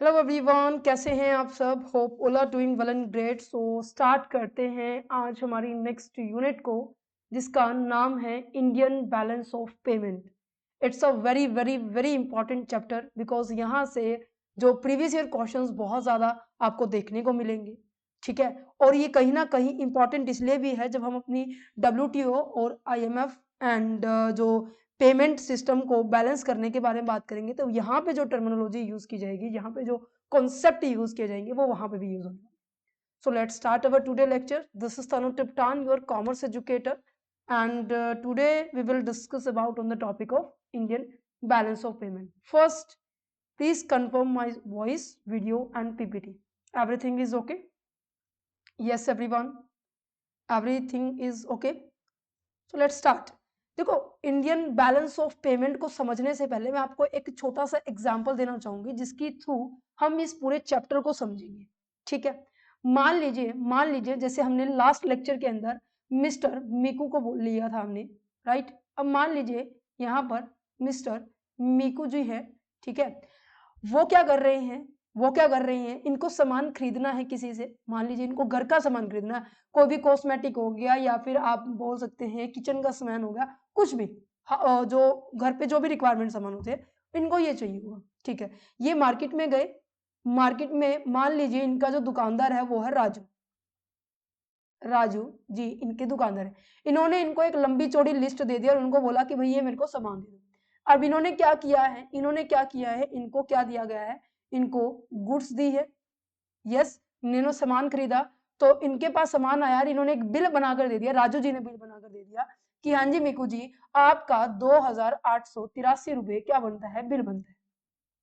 Hello everyone, कैसे हैं आप सब। Hope Ola doing well and great. So start करते हैं आज हमारी नेक्स्ट यूनिट को, जिसका नाम है Indian balance of payment. It's a very very very important chapter because यहाँ से जो प्रीवियस ईयर क्वेश्चंस बहुत ज़्यादा आपको देखने को मिलेंगे, ठीक है। और ये कहीं ना कहीं इंपॉर्टेंट इसलिए भी है, जब हम अपनी WTO और IMF एंड जो पेमेंट सिस्टम को बैलेंस करने के बारे में बात करेंगे, तो यहाँ पे जो टर्मिनोलॉजी यूज की जाएगी, यहाँ पे जो कॉन्सेप्ट यूज किए जाएंगे, वो वहां पे भी यूज होंगे। So let's start our today lecture. This is Tanu Tiptan, your commerce educator, and today we will discuss about on the topic of Indian balance of payment. First, please confirm my voice, video and PPT. Everything is okay? Yes everyone, everything is okay. So let's start. देखो, Indian balance of payment को समझने से पहले मैं आपको एक छोटा सा एग्जांपल देना चाहूंगी, जिसकी थ्रू हम इस पूरे चैप्टर को समझेंगे, ठीक है। मान लीजिए जैसे हमने लास्ट लेक्चर के अंदर मिस्टर मीकू को लिया था हमने, राइट। अब मान लीजिए यहाँ पर मिस्टर मीकू जी है, ठीक है। वो क्या कर रहे हैं, इनको सामान खरीदना है किसी से। मान लीजिए इनको घर का सामान खरीदना है, कोई भी कॉस्मेटिक हो गया या फिर आप बोल सकते हैं किचन का सामान हो गया, कुछ भी जो घर पे जो भी रिक्वायरमेंट सामान होते हैं, इनको ये चाहिए होगा, ठीक है। ये मार्केट में गए, मार्केट में मान लीजिए इनका जो दुकानदार है वो है राजू जी, इनके दुकानदार है। इन्होंने इनको एक लंबी चौड़ी लिस्ट दे दी और उनको बोला कि भाई ये मेरे को सामान दे दो। अब इन्होंने क्या किया है, इनको क्या दिया गया है, इनको गुड्स दी है। यस, इन्होंने सामान खरीदा, तो इनके पास सामान आया, इन्होंने एक बिल बनाकर दे दिया, राजू जी ने बिल बनाकर दे दिया कि हाँ जी मीकू जी, आपका 2883 रुपए क्या बनता है, बिल बनता है।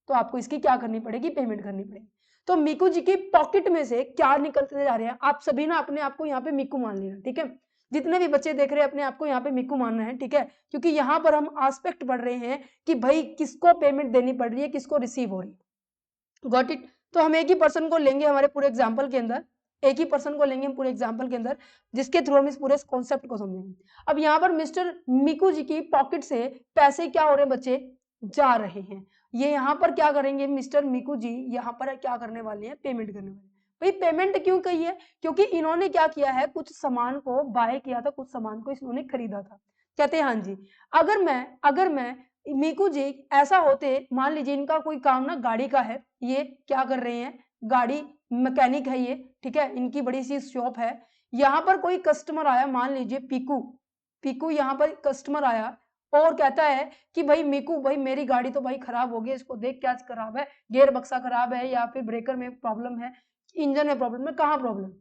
तो आपको इसकी क्या करनी पड़ेगी, पेमेंट करनी पड़ेगी। तो मीकू जी की पॉकेट में से क्या निकलते जा रहे हैं, आप सभी ना अपने आप को यहाँ पे मीकू मान लेना, ठीक है। जितने भी बच्चे देख रहे हैं अपने आप को यहाँ पे मीकू मानना है, ठीक है। क्योंकि यहाँ पर हम आस्पेक्ट पढ़ रहे हैं कि भाई किसको पेमेंट देनी पड़ रही है, किसको रिसीव हो रही है। Got it. तो हम एक ही पर्सन को लेंगे हमारे पूरे एग्जाम्पल के अंदर, हम पूरे एग्जाम्पल के अंदर, जिसके थ्रू हम इस पूरे कॉन्सेप्ट को समझेंगे। अब यहाँ पर मिस्टर मीकू जी की पॉकेट से पैसे क्या हो रहे हैं बच्चे, जा रहे हैं। ये यहाँ पर क्या करेंगे, मिस्टर मीकू जी यहाँ पर क्या करने वाले हैं, पेमेंट करने वाले हैं। भाई पेमेंट क्यों कही है, क्योंकि इन्होंने क्या किया है, कुछ सामान को बाय किया था, कुछ सामान को इन्होंने खरीदा था। कहते हैं हाँ जी, अगर मैं मीकू जी ऐसा होते, मान लीजिए इनका कोई काम ना गाड़ी का है, ये क्या कर रहे हैं, गाड़ी मैकेनिक है ये, ठीक है, इनकी बड़ी सी शॉप है। यहाँ पर कोई कस्टमर आया, मान लीजिए पीकू यहाँ पर कस्टमर आया और कहता है कि भाई मीकू, भाई मेरी गाड़ी तो भाई खराब हो गई, इसको देख क्या खराब है, गियर बक्सा खराब है या फिर ब्रेकर में प्रॉब्लम है, इंजन में प्रॉब्लम है, कहाँ प्रॉब्लम।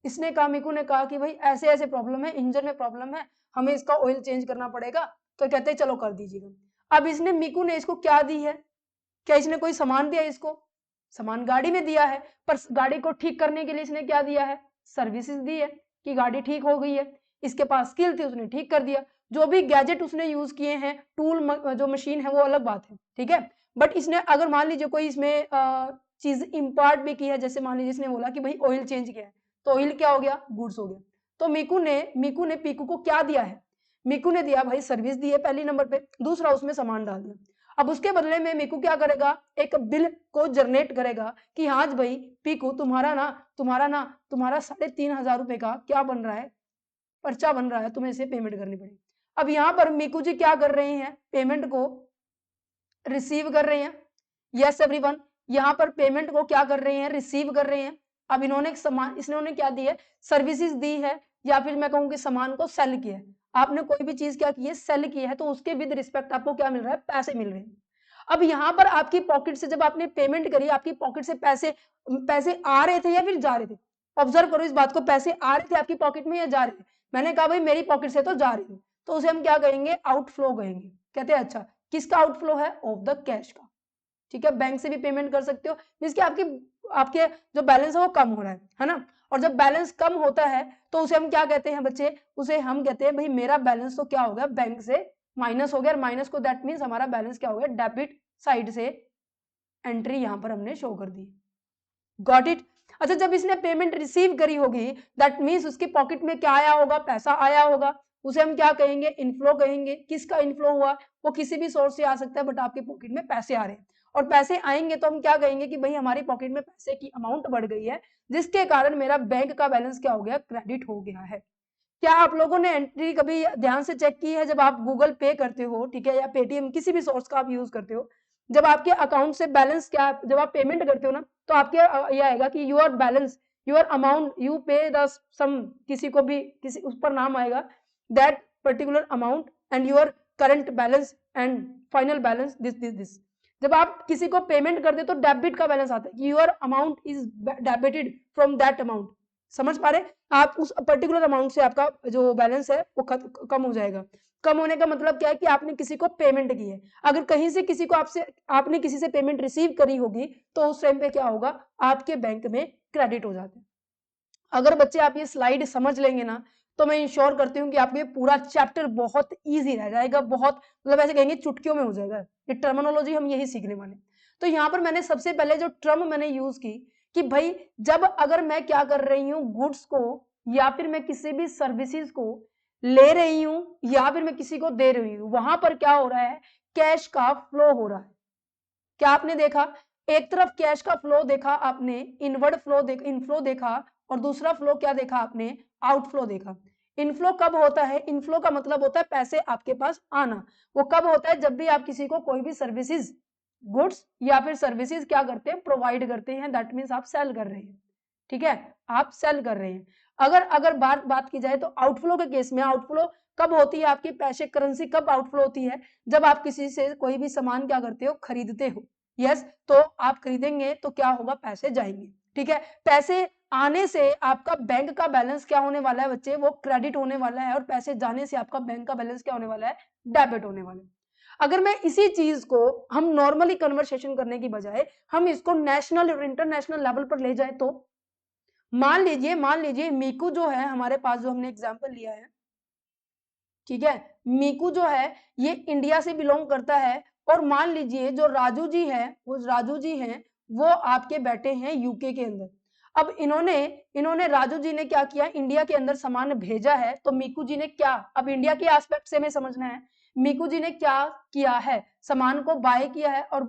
इसने कहा मीकू ने कहा कि भाई ऐसे ऐसे प्रॉब्लम है, इंजन में प्रॉब्लम है, हमें इसका ऑयल चेंज करना पड़ेगा। तो कहते हैं चलो कर दीजिएगा। अब इसने मीकू ने इसको क्या दी है, क्या इसने कोई सामान दिया, इसको सामान गाड़ी में दिया है, पर गाड़ी को ठीक करने के लिए इसने क्या दिया है, सर्विसेज दी है कि गाड़ी ठीक हो गई है। इसके पास स्किल थी, उसने ठीक कर दिया। जो भी गैजेट उसने यूज किए हैं, टूल जो मशीन है, वो अलग बात है, ठीक है। बट इसने अगर मान लीजिए कोई इसमें चीज इम्पार्ट भी की है, जैसे मान लीजिए इसने बोला कि भाई ऑयल चेंज किया है, तो ऑयल क्या हो गया, गुड्स हो गया। तो मीकू ने पीकू को क्या दिया है, मीकू ने दिया भाई सर्विस दी है पहली नंबर पे, दूसरा उसमें सामान डाल दिया। अब उसके बदले में मीकू क्या करेगा, एक बिल को जनरेट करेगा कि हाँ भाई पीकू, तुम्हारा 3,500 रुपए का क्या बन रहा है, पर्चा बन रहा है, तुम्हें इसे पेमेंट करनी पड़ेगी। अब यहाँ पर मीकू जी क्या कर रहे हैं, पेमेंट को रिसीव कर रहे हैं। यस एवरीवन, यहाँ पर पेमेंट को क्या कर रहे हैं, रिसीव कर रहे हैं। अब इन्होंने क्या दी है, सर्विसेज दी है, या फिर मैं कहूँ कि सामान को सेल किया है। आपने कोई भी चीज क्या की है, सेल की है, तो उसके विद रिस्पेक्ट आपको क्या मिल रहा है, पैसे मिल रहे हैं। अब यहाँ पर आपकी पॉकेट से जब आपने पेमेंट करी, आपकी पॉकेट से पैसे आ रहे थे या फिर जा रहे थे। ऑब्जर्व करो इस बात को, पैसे आ रहे थे आपकी पॉकेट में या जा रहे थे। मैंने कहा भाई मेरी पॉकेट से तो जा रहे थे, तो उसे हम क्या कहेंगे, आउटफ्लो कहेंगे। कहते हैं अच्छा किसका आउटफ्लो है, ऑफ द कैश का, ठीक है। बैंक से भी पेमेंट कर सकते हो, मींस कि आपके जो बैलेंस है वो कम हो रहा है ना। और जब बैलेंस कम होता है तो उसे हम क्या कहते हैं बच्चे, उसे हम कहते हैं भाई मेरा बैलेंस तो क्या हो गया, बैंक से माइनस हो गया। माइनस को दैट मीन्स हमारा बैलेंस क्या हो गया, डेबिट साइड से एंट्री यहाँ पर हमने शो कर दी। Got it. अच्छा, जब इसने पेमेंट रिसीव करी होगी, दैट मीन्स उसकी पॉकेट में क्या आया होगा, पैसा आया होगा। उसे हम क्या कहेंगे, इनफ्लो कहेंगे। किसका इनफ्लो हुआ, वो किसी भी सोर्स से आ सकता है, बट आपके पॉकेट में पैसे आ रहे हैं। और पैसे आएंगे तो हम क्या कहेंगे कि भाई हमारी पॉकेट में पैसे की अमाउंट बढ़ गई है, जिसके कारण मेरा बैंक का बैलेंस क्या हो गया, क्रेडिट हो गया है। क्या आप लोगों ने एंट्री कभी ध्यान से चेक की है, जब आप गूगल पे करते हो, ठीक है, या पेटीएम, किसी भी सोर्स का आप यूज करते हो, जब आपके अकाउंट से बैलेंस क्या, जब आप पेमेंट करते हो ना, तो आपके ये आएगा कि your balance, your amount, you पे द सम, किसी को भी किसी उस पर नाम आएगा, that particular amount and your current balance and final balance this. जब आप किसी को पेमेंट करते तो डेबिट का बैलेंस आता है कि your amount is debited from that amount. समझ पा रहे, आप उस पर्टिकुलर अमाउंट से आपका जो बैलेंस है वो कम हो जाएगा। कम होने का मतलब क्या है कि आपने किसी को पेमेंट की है, अगर कहीं से किसी को आपने किसी से पेमेंट रिसीव करी होगी तो उस टाइम पे क्या होगा, आपके बैंक में क्रेडिट हो जाते हैं। अगर बच्चे आप ये स्लाइड समझ लेंगे ना, तो मैं इंश्योर करती हूँ कि आपको ये पूरा चैप्टर बहुत इजी रह जाएगा, बहुत मतलब ऐसे कहेंगे चुटकियों में हो जाएगा। ये टर्मिनोलॉजी हम यही सीखने वाले। तो यहाँ पर मैंने सबसे पहले जो टर्म मैंने यूज की कि भाई जब अगर मैं क्या कर रही हूँ, गुड्स को या फिर मैं किसी भी सर्विसेज को ले रही हूँ या फिर मैं किसी को दे रही हूँ, वहां पर क्या हो रहा है, कैश का फ्लो हो रहा है। क्या आपने देखा, एक तरफ कैश का फ्लो देखा आपने, इनवर्ड फ्लो देखा, इनफ्लो देखा, और दूसरा फ्लो क्या देखा आपने, आउटफ्लो देखा। इनफ्लो कब होता है, इनफ्लो का मतलब होता है पैसे आपके पास आना। वो कब होता है, जब भी आप किसी को कोई भी सर्विसेज, गुड्स या फिर सर्विसेज क्या करते हैं, प्रोवाइड करते हैं, दैट मीन्स आप सेल कर रहे हैं, ठीक है, आप सेल कर रहे हैं। अगर अगर बात की जाए तो आउटफ्लो के केस में, आउटफ्लो कब होती है आपकी पैसे करेंसी, कब आउटफ्लो होती है, जब आप किसी से कोई भी सामान क्या करते हो, खरीदते हो। यस, तो आप खरीदेंगे तो क्या होगा, पैसे जाएंगे, ठीक है। पैसे आने से आपका बैंक का बैलेंस क्या होने वाला है बच्चे, वो क्रेडिट होने वाला है, और पैसे जाने से आपका बैंक का बैलेंस क्या होने वाला है, डेबिट होने वाला है। अगर मैं इसी चीज को हम नॉर्मली कन्वर्सेशन करने की बजाय हम इसको नेशनल और इंटरनेशनल लेवल पर ले जाए, तो मान लीजिए मीकू जो है हमारे पास, जो हमने एग्जांपल लिया है, ठीक है, मीकू जो है ये इंडिया से बिलोंग करता है, और मान लीजिए जो राजू जी है, वो राजू जी हैं, वो आपके बैठे हैं यूके के अंदर। अब इन्होंने इन्होंने राजू जी ने क्या किया, इंडिया के अंदर सामान भेजा है, तो मीकू जी ने क्या, अब इंडिया के एस्पेक्ट से हमें समझना है, मीकू जी ने क्या किया है, सामान को बाय किया है। और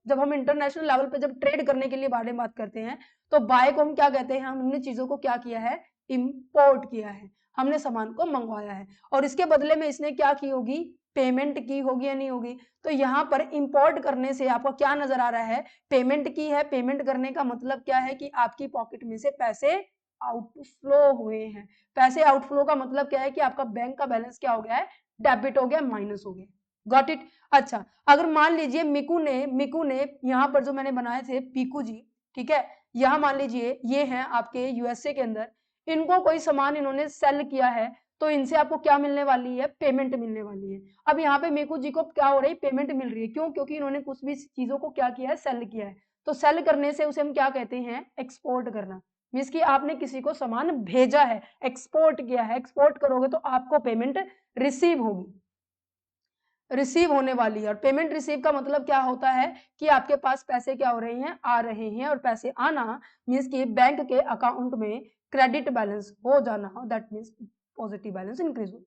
जब हम इंटरनेशनल लेवल पे जब ट्रेड करने के लिए बारे में बात करते हैं, तो बाय को हम क्या कहते हैं, हमने चीजों को क्या किया है, इंपोर्ट किया है, हमने सामान को मंगवाया है, और इसके बदले में इसने क्या की होगी, पेमेंट की होगी या नहीं होगी। तो यहाँ पर इंपोर्ट करने से आपको क्या नजर आ रहा है, पेमेंट की है। पेमेंट करने का मतलब क्या है कि आपकी पॉकेट में से पैसे आउटफ्लो हुए हैं। पैसे आउटफ्लो का मतलब क्या है कि आपका बैंक का बैलेंस क्या हो गया है, डेबिट हो गया, माइनस हो गया। Got it. अच्छा, अगर मान लीजिए मिकू ने यहाँ पर जो मैंने बनाए थे पीकू जी, ठीक है, यहाँ मान लीजिए ये हैं आपके यूएसए के अंदर, इनको कोई सामान इन्होंने सेल किया है, तो इनसे आपको क्या मिलने वाली है, पेमेंट मिलने वाली है। अब यहाँ पे मीकू जी को क्या हो रही है, पेमेंट मिल रही है, क्यों, क्योंकि इन्होंने कुछ भी चीजों को क्या किया है, सेल किया है। तो सेल करने से उसे हम क्या कहते हैं, एक्सपोर्ट करना। मीन्स कि आपने किसी को सामान भेजा है, एक्सपोर्ट किया है, एक्सपोर्ट करोगे तो आपको पेमेंट रिसीव होगी, रिसीव होने वाली है। और पेमेंट रिसीव का मतलब क्या होता है कि आपके पास पैसे क्या हो रहे हैं, आ रहे हैं, और पैसे आना मीन्स कि बैंक के अकाउंट में क्रेडिट बैलेंस हो जाना, that means positive balance increase हो।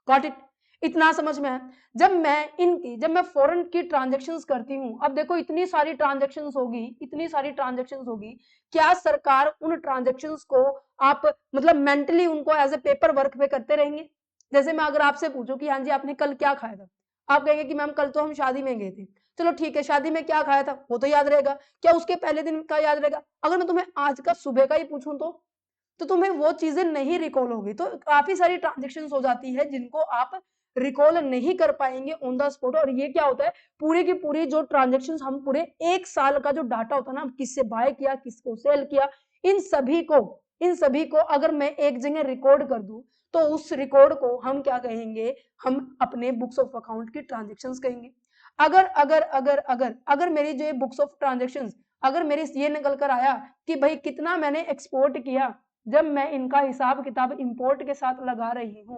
Got it. इतना समझ में है। जब मैं फॉरेन की ट्रांजेक्शन्स करती हूँ, अब देखो इतनी सारी ट्रांजेक्शन्स होगी, इतनी सारी ट्रांजेक्शन्स होगी, क्या सरकार उन ट्रांजेक्शन्स को आप मतलब मेंटली उनको एज ए पेपर वर्क पे करते रहेंगे। जैसे मैं अगर आपसे पूछूं कि हाँ जी आपने कल क्या खाया था, आप कहेंगे कि मैम कल तो हम शादी में गए थे। चलो ठीक है, शादी में क्या खाया था वो तो याद रहेगा, क्या उसके पहले दिन का याद रहेगा। अगर मैं तुम्हें आज का सुबह का ही पूछूं तो तुम्हें वो चीजें नहीं रिकॉल होगी। तो काफी सारी ट्रांजेक्शन्स हो जाती है जिनको आप रिकॉल नहीं कर पाएंगे ऑन द स्पॉट। और ये क्या होता है, पूरी की पूरी जो ट्रांजेक्शन्स हम पूरे एक साल का जो डाटा होता है ना, किससे बाय किया, किसको सेल किया, इन सभी को अगर मैं एक जगह रिकॉर्ड कर दूं, तो उस रिकॉर्ड को हम क्या कहेंगे, हम अपने बुक्स ऑफ अकाउंट की ट्रांजेक्शन्स कहेंगे। अगर अगर अगर अगर अगर मेरी जो बुक्स ऑफ ट्रांजेक्शन्स, अगर मेरी ये निकल कर आया कि भाई कितना मैंने एक्सपोर्ट किया, जब मैं इनका हिसाब किताब इंपोर्ट के साथ लगा रही हूं,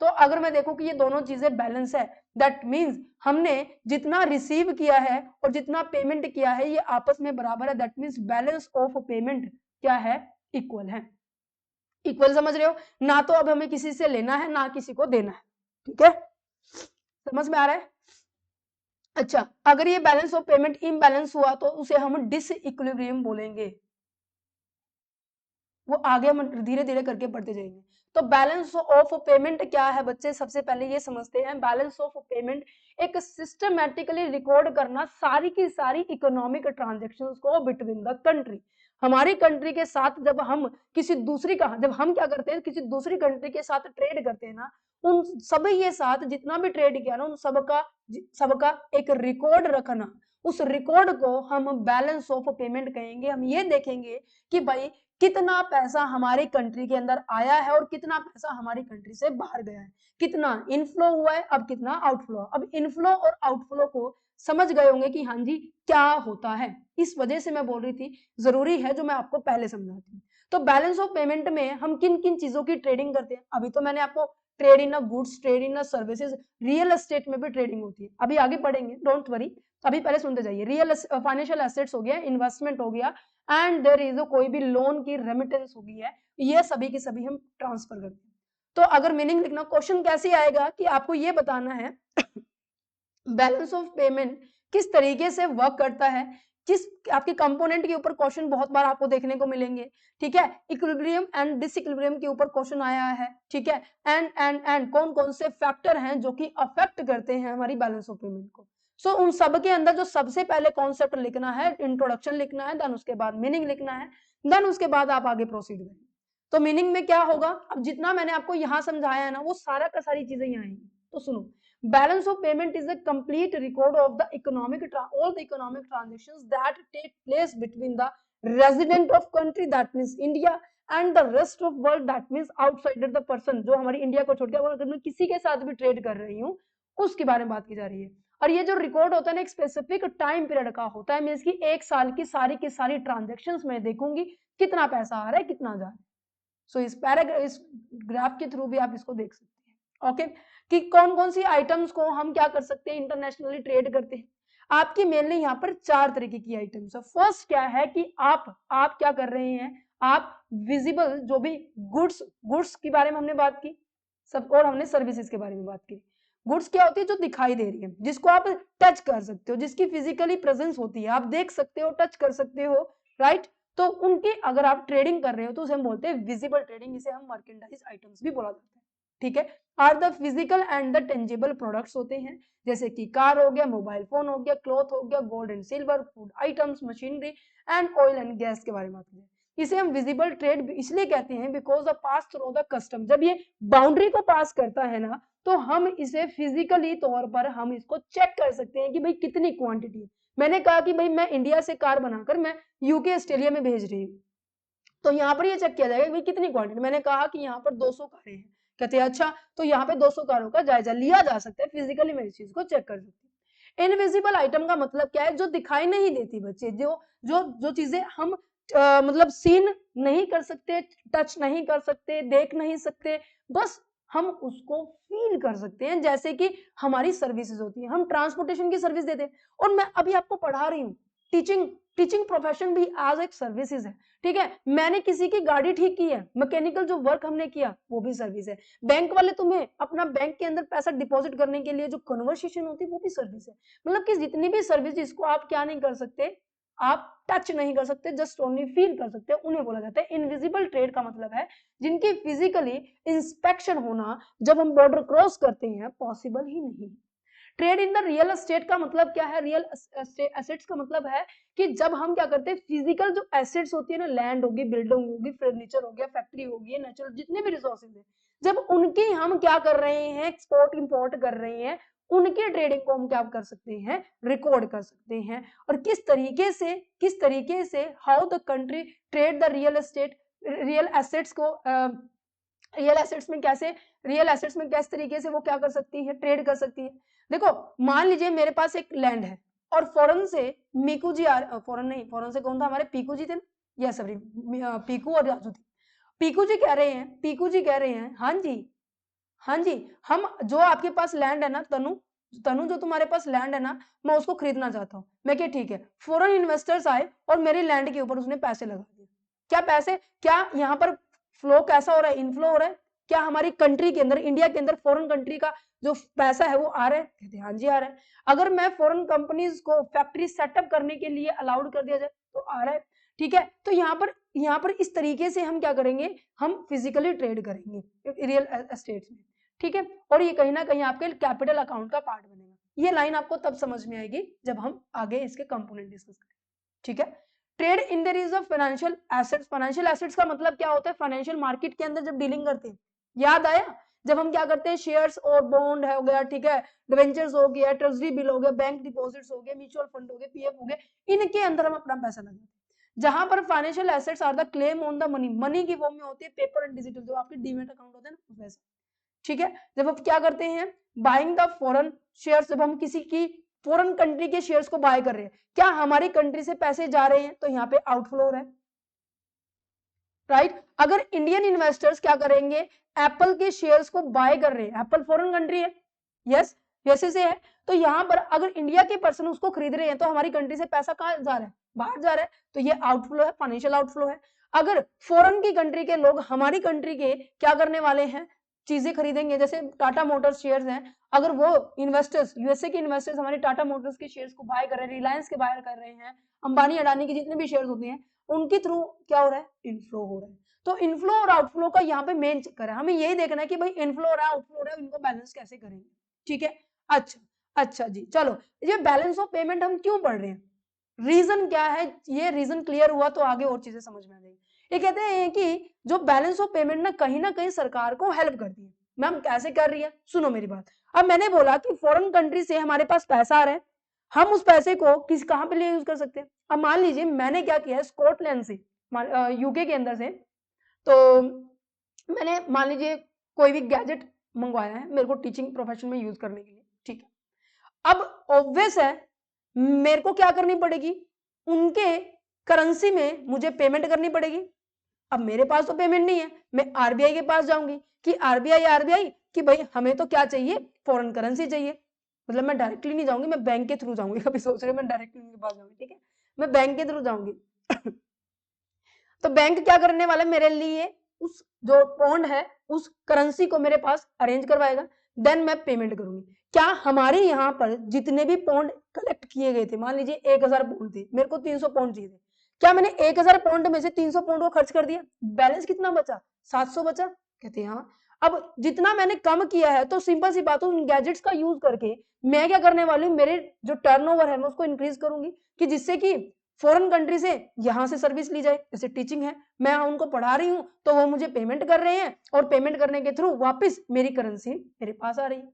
तो अगर मैं देखूं कि ये दोनों चीजें बैलेंस है, दैट मीन्स हमने जितना रिसीव किया है और जितना पेमेंट किया है ये आपस में बराबर है, that means balance of payment क्या है, इक्वल है। इक्वल समझ रहे हो ना, तो अब हमें किसी से लेना है ना किसी को देना है, ठीक है, समझ में आ रहा है। अच्छा, अगर ये बैलेंस ऑफ पेमेंट इम्बैलेंस हुआ तो उसे हम डिसइक्विलिब्रियम बोलेंगे। वो आगे हम धीरे धीरे करके बढ़ते जाएंगे। तो बैलेंस ऑफ पेमेंट क्या है बच्चे, सबसे पहले ये समझते हैं। बैलेंस ऑफ पेमेंट एक सिस्टमैटिकली रिकॉर्ड करना सारी की सारी इकोनॉमिक ट्रांजेक्शन्स को बिटवीन द कंट्री। हमारी कंट्री के साथ जब हम किसी दूसरी का जब हम क्या करते हैं किसी दूसरी कंट्री के साथ ट्रेड करते हैं ना, उन सभी के साथ जितना भी ट्रेड किया ना उन सबका एक रिकॉर्ड रखना, उस रिकॉर्ड को हम बैलेंस ऑफ पेमेंट कहेंगे। हम ये देखेंगे कि भाई कितना पैसा हमारी कंट्री के अंदर आया है और कितना पैसा हमारी कंट्री से बाहर गया है, कितना इनफ्लो हुआ है, अब कितना आउटफ्लो। अब इनफ्लो और आउटफ्लो को समझ गए होंगे कि हाँ जी क्या होता है, इस वजह से मैं बोल रही थी जरूरी है जो मैं आपको पहले समझाती हूँ। तो बैलेंस ऑफ पेमेंट में हम किन किन चीजों की ट्रेडिंग करते हैं, अभी तो मैंने आपको trade in goods, trade in services, real estate में भी ट्रेडिंग होती है, अभी आगे पढ़ेंगे, डोंट वरी। अभी पहले सुनते जाइए। रियल फाइनेंशियल एसेट्स हो गया, इन्वेस्टमेंट हो गया, एंड देयर इज कोई भी लोन की रेमिटेंस होगी है, ये सभी के सभी हम ट्रांसफर करते हैं। तो अगर मीनिंग लिखना, क्वेश्चन कैसे आएगा कि आपको ये बताना है बैलेंस ऑफ पेमेंट किस तरीके से वर्क करता है, किस आपके कंपोनेंट के ऊपर क्वेश्चन बहुत बार आपको देखने को मिलेंगे, ठीक है। इक्विलिब्रियम एंड डिसइक्विलिब्रियम के ऊपर क्वेश्चन आया है, ठीक है। एंड कौन कौन से फैक्टर हैं जो कि अफेक्ट करते हैं हमारी बैलेंस ऑफ पेमेंट को। सो उन सब के अंदर जो सबसे पहले कॉन्सेप्ट लिखना है, इंट्रोडक्शन लिखना है, देन उसके बाद मीनिंग लिखना है, देन उसके बाद आप आगे प्रोसीड करें। तो मीनिंग में क्या होगा, अब जितना मैंने आपको यहाँ समझाया है ना वो सारा का सारी चीजें यहाँ आएंगी। तो सुनो, balance of payment is a complete record of the all the economic transactions that take place between the resident of country, that means India, and the rest of world, that means outside the person, जो हमारी India को छोड़ के अगर मैं किसी के साथ भी ट्रेड कर रही हूँ उसके बारे में बात की जा रही है। और ये जो रिकॉर्ड होता है ना एक स्पेसिफिक टाइम पीरियड का होता है, मीन्स की एक साल की सारी ट्रांजेक्शन्स मैं देखूंगी कितना पैसा आ रहा है कितना जा रहा है। सो इस ग्राफ के थ्रू भी आप इसको देख सकते हैं। ओके, कि कौन कौन सी आइटम्स को हम क्या कर सकते हैं, इंटरनेशनली ट्रेड करते हैं। आपकी मेनली यहाँ पर 4 तरीके की आइटम्स है। फर्स्ट क्या है कि आप क्या कर रहे हैं, आप विजिबल जो भी गुड्स के बारे में हमने बात की सब, और हमने सर्विसेज के बारे में बात की। गुड्स क्या होती है, जो दिखाई दे रही है, जिसको आप टच कर सकते हो, जिसकी फिजिकली प्रेजेंस होती है, आप देख सकते हो, टच कर सकते हो, राइट। तो उनकी अगर आप ट्रेडिंग कर रहे हो तो उसे हम बोलते हैं विजिबल ट्रेडिंग, इसे हम मर्केंडाइज आइटम्स भी बोला जाता है, ठीक है। Are the physical and the tangible products होते हैं, जैसे कि कार हो गया, मोबाइल फोन हो गया, क्लॉथ हो गया, gold and silver, food items, machinery and oil and gas के बारे में बात करें। इसे हम विजिबल ट्रेड इसलिए कहते हैं because the pass through the custom, जब ये बाउंड्री को पास करता है ना तो हम इसे फिजिकली तौर पर हम इसको चेक कर सकते हैं कि भाई कितनी क्वांटिटी है। मैंने कहा कि भाई मैं इंडिया से कार बनाकर मैं यूके ऑस्ट्रेलिया में भेज रही हूँ, तो यहाँ पर ये चेक किया जाएगा कि भाई कितनी क्वांटिटी। मैंने कहा कि यहाँ पर 200 कारें हैं, कहते हैं अच्छा, तो यहाँ पे 200 कारों का जायजा लिया जा सकता है, फिजिकली मैं इस चीज को चेक कर सकती हूँ। इनविजिबल आइटम का मतलब क्या है, जो दिखाई नहीं देती बच्चे, जो जो जो चीजें हम मतलब सीन नहीं कर सकते, टच नहीं कर सकते, देख नहीं सकते, बस हम उसको फील कर सकते हैं। जैसे कि हमारी सर्विसेज होती है, हम ट्रांसपोर्टेशन की सर्विस देते हैं, और मैं अभी आपको पढ़ा रही हूँ, टीचिंग प्रोफेशन भी एज एक सर्विसेज है, ठीक है। मैंने किसी की गाड़ी ठीक की है, मैकेनिकल जो वर्क हमने किया वो भी सर्विस है। बैंक वाले तुम्हें अपना बैंक के अंदर पैसा डिपॉजिट करने के लिए जो कन्वर्सेशन होती है वो भी सर्विस है। मतलब कि जितनी भी सर्विस जिसको आप क्या नहीं कर सकते, आप टच नहीं कर सकते, जस्ट ओनली फील कर सकते हैं, उन्हें बोला जाता है इनविजिबल ट्रेड। का मतलब है जिनकी फिजिकली इंस्पेक्शन होना जब हम बॉर्डर क्रॉस करते हैं पॉसिबल ही नहीं। Trade in the real estate का मतलब क्या है, रियल एसेट्स का मतलब है कि जब हम क्या करते हैं फिजिकल जो एसेट्स होती है ना, लैंड होगी, बिल्डिंग होगी, फर्नीचर हो गया, फैक्ट्री होगी, नेचुरल जितने भी रिसोर्सेज हैं, जब उनकी हम क्या कर रहे हैं, एक्सपोर्ट इंपोर्ट कर रहे हैं, उनके ट्रेडिंग को हम क्या कर सकते हैं, रिकॉर्ड कर सकते हैं। और किस तरीके से how the country trade the real assets को रियल एसेट्स में कैसे तरीके से वो क्या कर सकती है, ट्रेड कर सकती है। देखो मान लीजिए मेरे पास एक लैंड है और फॉरेन से मीकू जी फॉरेन से कौन था, हमारे पीकू जी थे ना, या सॉरी पीकू और राजू थे। पीकू जी कह रहे हैं हाँ जी, हम जो आपके पास लैंड है ना, तनु जो तुम्हारे पास लैंड है ना, मैं उसको खरीदना चाहता हूँ। मैं क्या, ठीक है, फॉरेन इन्वेस्टर्स आए और मेरे लैंड के ऊपर उसने पैसे लगा दिए। क्या यहाँ पर फ्लो कैसा हो रहा है, इनफ्लो हो रहा है, क्या हमारी कंट्री के अंदर, इंडिया के अंदर फॉरेन कंट्री का जो पैसा है वो आ रहा है? कहते हैं हाँ जी आ रहा है। अगर मैं फॉरेन कंपनीज को फैक्ट्री सेटअप करने के लिए अलाउड कर दिया जाए तो आ रहा है, ठीक है। तो यहाँ पर इस तरीके से हम क्या करेंगे, हम फिजिकली ट्रेड करेंगे रियल एस्टेट में, ठीक है। और ये कहीं ना कहीं आपके कैपिटल अकाउंट का पार्ट बनेगा। ये लाइन आपको तब समझ में आएगी जब हम आगे इसके कंपोनेंट डिस्कस करें, ठीक है। Trade in their is a financial assets. Financial assets का मतलब क्या होता है? फाइनेंशियल मार्केट के अंदर जब डीलिंग करते हैं, याद आया? जब हम क्या करते हैं, शेयर्स और बॉन्ड हो गया, ठीक है, डिवेंचर्स हो गया, ट्रेजरी बिल हो गया, बैंक डिपॉजिट्स हो गए, म्यूचुअल फंड हो गए, पीएफ हो गए, इनके अंदर हम अपना पैसा लगाते हैं। जहां पर financial assets are the claim on the money, money की फॉर्म में होती है, पेपर एंड डिजिटल, जो आपके डीमेट अकाउंट होते हैं ना वैसे, ठीक है। जब आप क्या करते हैं, बाइंग द फॉरेन शेयर्स, जब हम किसी की फॉरेन कंट्री के शेयर्स को बाय कर रहे हैं, क्या हमारी कंट्री से पैसे जा रहे हैं? तो यहाँ पे आउटफ्लो है, राइट। अगर इंडियन इन्वेस्टर्स क्या करेंगे, एप्पल के शेयर्स को बाय कर रहे हैं, एप्पल फॉरेन कंट्री है, यस यूएसए से है, तो यहाँ पर अगर इंडिया के पर्सन उसको खरीद रहे हैं तो हमारी कंट्री से पैसा कहाँ जा रहा है? बाहर जा रहा है, तो ये आउटफ्लो है, फाइनेंशियल आउटफ्लो है। अगर फॉरेन की कंट्री के लोग हमारी कंट्री के क्या करने वाले हैं, चीजें खरीदेंगे, जैसे टाटा मोटर्स शेयर्स हैं, अगर वो इन्वेस्टर्स, यूएसए के इन्वेस्टर्स हमारे टाटा मोटर्स के शेयर्स को बाय कर रहे हैं, रिलायंस के बाय कर रहे हैं, अंबानी अडानी के जितने भी शेयर्स होते हैं उनके थ्रू क्या हो रहा है, इनफ्लो हो रहा है। तो इनफ्लो और आउटफ्लो का यहाँ पे मेन चक्कर है, हमें यही देखना है कि भाई इनफ्लो हो रहा है, आउटफ्लो हो रहा है, इनको बैलेंस कैसे करेंगे, ठीक है। अच्छा जी, चलो ये बैलेंस ऑफ पेमेंट हम क्यों पढ़ रहे हैं, रीजन क्या है, ये रीजन क्लियर हुआ तो आगे और चीजें समझ में आ जाएगी। ये कहते हैं कि जो बैलेंस ऑफ पेमेंट ना कहीं सरकार को हेल्प करती है। मैम कैसे कर रही है, सुनो मेरी बात। अब मैंने बोला कि फॉरेन कंट्री से हमारे पास पैसा आ रहा है, हम उस पैसे को कहां पे लिए यूज कर सकते हैं। अब मान लीजिए मैंने क्या किया है, स्कॉटलैंड से, यूके के अंदर से, तो मैंने मान लीजिए कोई भी गैजेट मंगवाया है मेरे को टीचिंग प्रोफेशन में यूज करने के लिए, ठीक है। अब ऑब्वियस है मेरे को क्या करनी पड़ेगी, उनके करेंसी में मुझे पेमेंट करनी पड़ेगी। अब मेरे पास तो पेमेंट नहीं है, मैं आरबीआई के पास जाऊंगी कि आरबीआई कि भाई हमें तो क्या चाहिए, फॉरेन करेंसी चाहिए। मतलब मैं डायरेक्टली नहीं जाऊंगी, मैं बैंक के थ्रू जाऊंगी। कभी सोच रहे मैं डायरेक्टली उनके पास जाऊंगी, ठीक है, मैं बैंक के थ्रू जाऊंगी। तो बैंक क्या करने वाला है, मेरे लिए उस जो पॉन्ड है उस करेंसी को मेरे पास अरेंज करवाएगा, देन मैं पेमेंट करूंगी। क्या हमारे यहाँ पर जितने भी पॉन्ड कलेक्ट किए गए थे, मान लीजिए 1000 पॉन्ड थे, मेरे को 300 पॉन्ड चाहिए थे, क्या मैंने 1000 पॉन्ड में से 300 पॉन्ड को खर्च कर दिया, बैलेंस कितना बचा, 700 बचा? कहते हैं हाँ। अब जितना मैंने कम किया है तो सिंपल सी बात है, उन गैजेट्स का यूज करके मैं क्या करने वाली हूँ, मेरे जो टर्नओवर है मैं उसको इंक्रीज करूंगी, कि जिससे कि फॉरेन कंट्री से यहाँ से सर्विस ली जाए। जैसे टीचिंग है, मैं उनको पढ़ा रही हूँ तो वो मुझे पेमेंट कर रहे हैं, और पेमेंट करने के थ्रू वापस मेरी करेंसी मेरे पास आ रही है।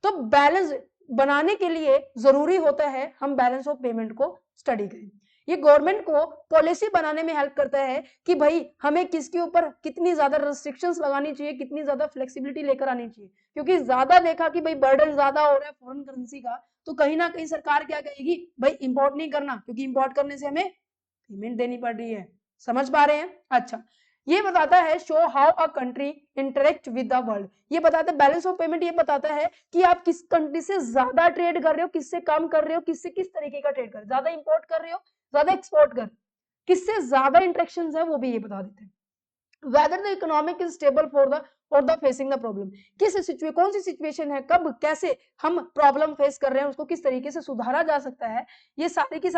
तो बैलेंस बनाने के लिए जरूरी होता है हम बैलेंस ऑफ पेमेंट को स्टडी करें। ये गवर्नमेंट को पॉलिसी बनाने में हेल्प करता है कि भाई हमें किसके ऊपर कितनी ज्यादा रेस्ट्रिक्शंस लगानी चाहिए, कितनी ज्यादा फ्लेक्सिबिलिटी लेकर आनी चाहिए। क्योंकि ज्यादा देखा कि भाई बर्डन ज्यादा हो रहा है फॉरेन करेंसी का, तो कहीं ना कहीं सरकार क्या कहेगी, भाई इंपोर्ट नहीं करना, क्योंकि इंपोर्ट करने से हमें पेमेंट देनी पड़ रही है। समझ पा रहे हैं? अच्छा, ये बताता है show how a country interact with the world. ये बताता है बैलेंस ऑफ पेमेंट, ये बताता है कि आप किस कंट्री से ज्यादा ट्रेड कर रहे हो, किससे कम कर रहे हो, किससे किस तरीके का ट्रेड कर रहे हो, ज्यादा इंपोर्ट कर रहे हो, ज्यादा एक्सपोर्ट कर, किससे ज्यादा इंटरेक्शंस है वो भी ये बता देते हैं। whether the economic is stable for the facing the problem, कौन सी सिचुएशन है, कब कैसे हम प्रॉब्लम फेस कर रहे हैं, उसको किस तरीके से सुधारा जा सकता है, ये सारी की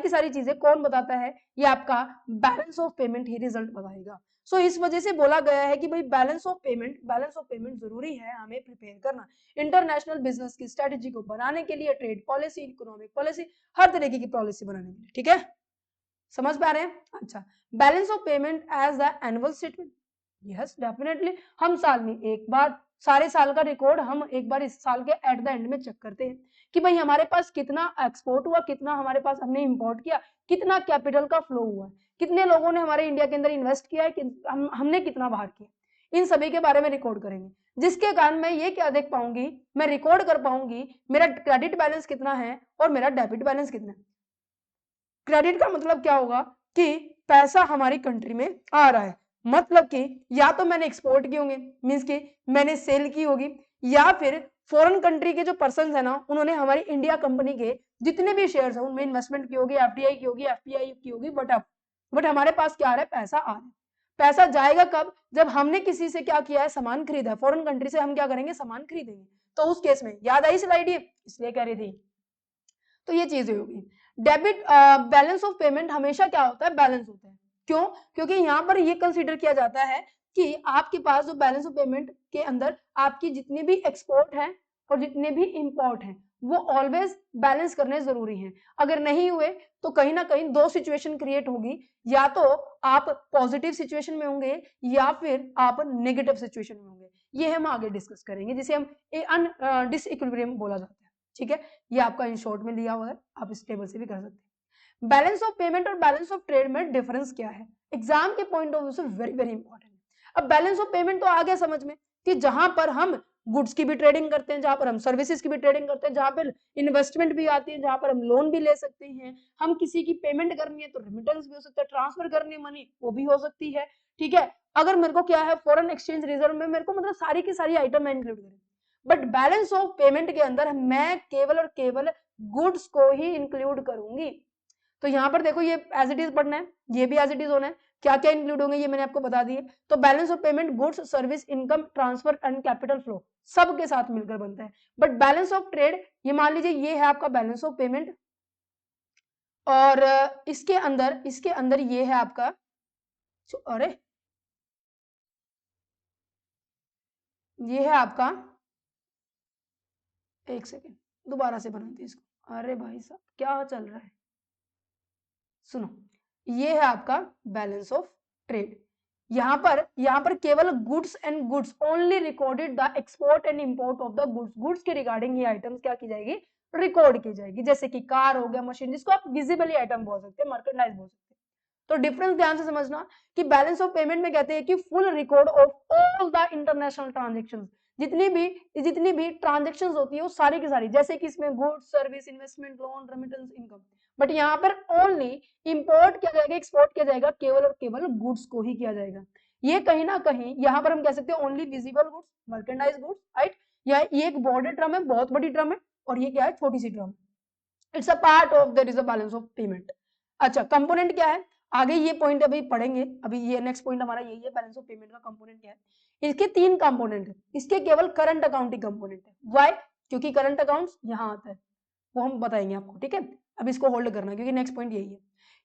सारी चीजें कौन बताता है, ये आपका balance of payment he result बताएगा। सो इस वजह से बोला गया है कि भाई बैलेंस ऑफ पेमेंट जरूरी है हमें प्रिपेयर करना इंटरनेशनल बिजनेस की स्ट्रेटेजी को बनाने के लिए, ट्रेड पॉलिसी, इकोनॉमिक पॉलिसी, हर तरीके की पॉलिसी बनाने के लिए, ठीक है। समझ पा रहे हैं? अच्छा, balance of payment as the annual statement, yes definitely हम साल में एक बार, सारे साल का रिकॉर्ड हम एक बार इस साल के एट द एंड में चेक करते हैं कि भाई हमारे पास कितना एक्सपोर्ट हुआ, कितना हमारे पास हमने इंपोर्ट किया, कितना कैपिटल का फ्लो हुआ है, कितने लोगों ने हमारे इंडिया के अंदर इन्वेस्ट किया है, हमने कितना बाहर किया, इन सभी के बारे में रिकॉर्ड करेंगे। जिसके कारण मैं ये क्या देख पाऊंगी, मैं रिकॉर्ड कर पाऊंगी मेरा क्रेडिट बैलेंस कितना है और मेरा डेबिट बैलेंस कितना है। क्रेडिट का मतलब क्या होगा कि पैसा हमारी कंट्री में आ रहा है, मतलब कि या तो मैंने एक्सपोर्ट किए होंगे, मींस कि मैंने सेल की होगी, या फिर फॉरेन कंट्री के जो पर्सन है ना उन्होंने हमारी इंडिया कंपनी के जितने भी शेयर्स है उनमें इन्वेस्टमेंट की होगी, एफडीआई की होगी, एफपीआई की होगी, बट हमारे पास क्या आ रहा है, पैसा आ रहा है। पैसा जाएगा कब? जब हमने किसी से क्या किया है, सामान खरीदा है, फॉरेन कंट्री से हम क्या करेंगे, सामान खरीदेंगे। तो उस केस में याद आई स्लाइड ये, इसलिए कह रही थी। तो ये चीजें होगी। डेबिट बैलेंस ऑफ पेमेंट हमेशा क्या होता है, बैलेंस होता है। क्यों? क्योंकि यहाँ पर ये कंसीडर किया जाता है कि आपके पास जो बैलेंस ऑफ पेमेंट के अंदर आपकी जितने भी एक्सपोर्ट है और जितने भी इंपोर्ट हैं वो ऑलवेज बैलेंस करने जरूरी हैं। अगर नहीं हुए तो कहीं ना कहीं दो सिचुएशन क्रिएट होगी, या तो आप पॉजिटिव सिचुएशन में होंगे या फिर आप नेगेटिव सिचुएशन में होंगे। ये हम आगे डिस्कस करेंगे, जिसे हम डिसइक्विलिब्रियम बोला जाता है। ठीक है, ये आपका इन शॉर्ट में दिया हुआ है, आप इस टेबल से भी कर सकते हैं। बैलेंस ऑफ पेमेंट और बैलेंस ऑफ ट्रेड में डिफरेंस क्या है, एग्जाम के पॉइंट ऑफ व्यू से वेरी वेरी इंपॉर्टेंट है। अब बैलेंस ऑफ पेमेंट तो आ गया समझ में कि जहां पर हम गुड्स की भी ट्रेडिंग करते हैं, जहां पर हम सर्विसेज की भी ट्रेडिंग करते हैं, जहां पर इन्वेस्टमेंट भी आती है, जहां पर हम लोन भी ले सकते हैं, हम किसी की पेमेंट करनी है तो रेमिटेंस भी हो सकता है, ट्रांसफर करनी है मनी वो भी हो सकती है। ठीक है, अगर मेरे को क्या है, फॉरेन एक्सचेंज रिजर्व में मेरे को मतलब सारी की सारी आइटम मैं इंक्लूड करूँ, बट बैलेंस ऑफ पेमेंट के अंदर मैं केवल और केवल गुड्स को ही इंक्लूड करूंगी। तो यहाँ पर देखो ये एज इट इज पढ़ना है, ये भी एज इट इज होना है। क्या क्या इंक्लूड होंगे ये मैंने आपको बता दिए। तो balance of payment goods, service, income, transfer and capital flow सब के साथ मिलकर बनता है। बट बैलेंस ऑफ ट्रेड, ये मान लीजिए ये है आपका बैलेंस ऑफ पेमेंट, और इसके अंदर ये है आपका, अरे ये है आपका, एक सेकेंड दोबारा से बनाते इसको। अरे भाई साहब क्या चल रहा है, सुनो, ये है आपका बैलेंस ऑफ ट्रेड। यहाँ पर केवल goods and goods only recorded the export and import of the goods, goods के रिगार्डिंग ये आइटम्स क्या की जाएगी, रिकॉर्ड की जाएगी। जैसे कि कार हो गया, मशीन, जिसको आप विजिबली आइटम बोल सकते हैं, मर्केंडाइज बोल सकते हैं। तो डिफरेंस ध्यान से समझना कि बैलेंस ऑफ पेमेंट में कहते हैं कि full record of all the international transactions, जितनी भी ट्रांजेक्शंस होती है वो सारी की सारी, जैसे कि इसमें goods, service, investment, loan, remittance, income. But यहाँ पर ओनली इंपोर्ट किया जाएगा, एक्सपोर्ट किया जाएगा केवल और केवल गुड्स को ही किया जाएगा। ये कहीं ना कहीं यहाँ पर हम कह सकते हैं only visible goods, merchandise goods, right. ये एक बॉर्डर टर्म है, बहुत बड़ी टर्म है, और ये क्या है, छोटी सी term. It's a part of there is a balance of payment. अच्छा, कंपोनेंट क्या है, आगे ये पॉइंट अभी पढ़ेंगे, अभी ये नेक्स्ट पॉइंट हमारा यही है, बैलेंस ऑफ पेमेंट का कंपोनेंट क्या है। इसके 3 कंपोनेंट है, इसके केवल करंट अकाउंटिंग कंपोनेंट है। व्हाई? क्योंकि करंट अकाउंट्स यहाँ आता है, वो हम बताएंगे आपको। ठीक है, अब इसको होल्ड करना क्योंकि नेक्स्ट पॉइंट यही है।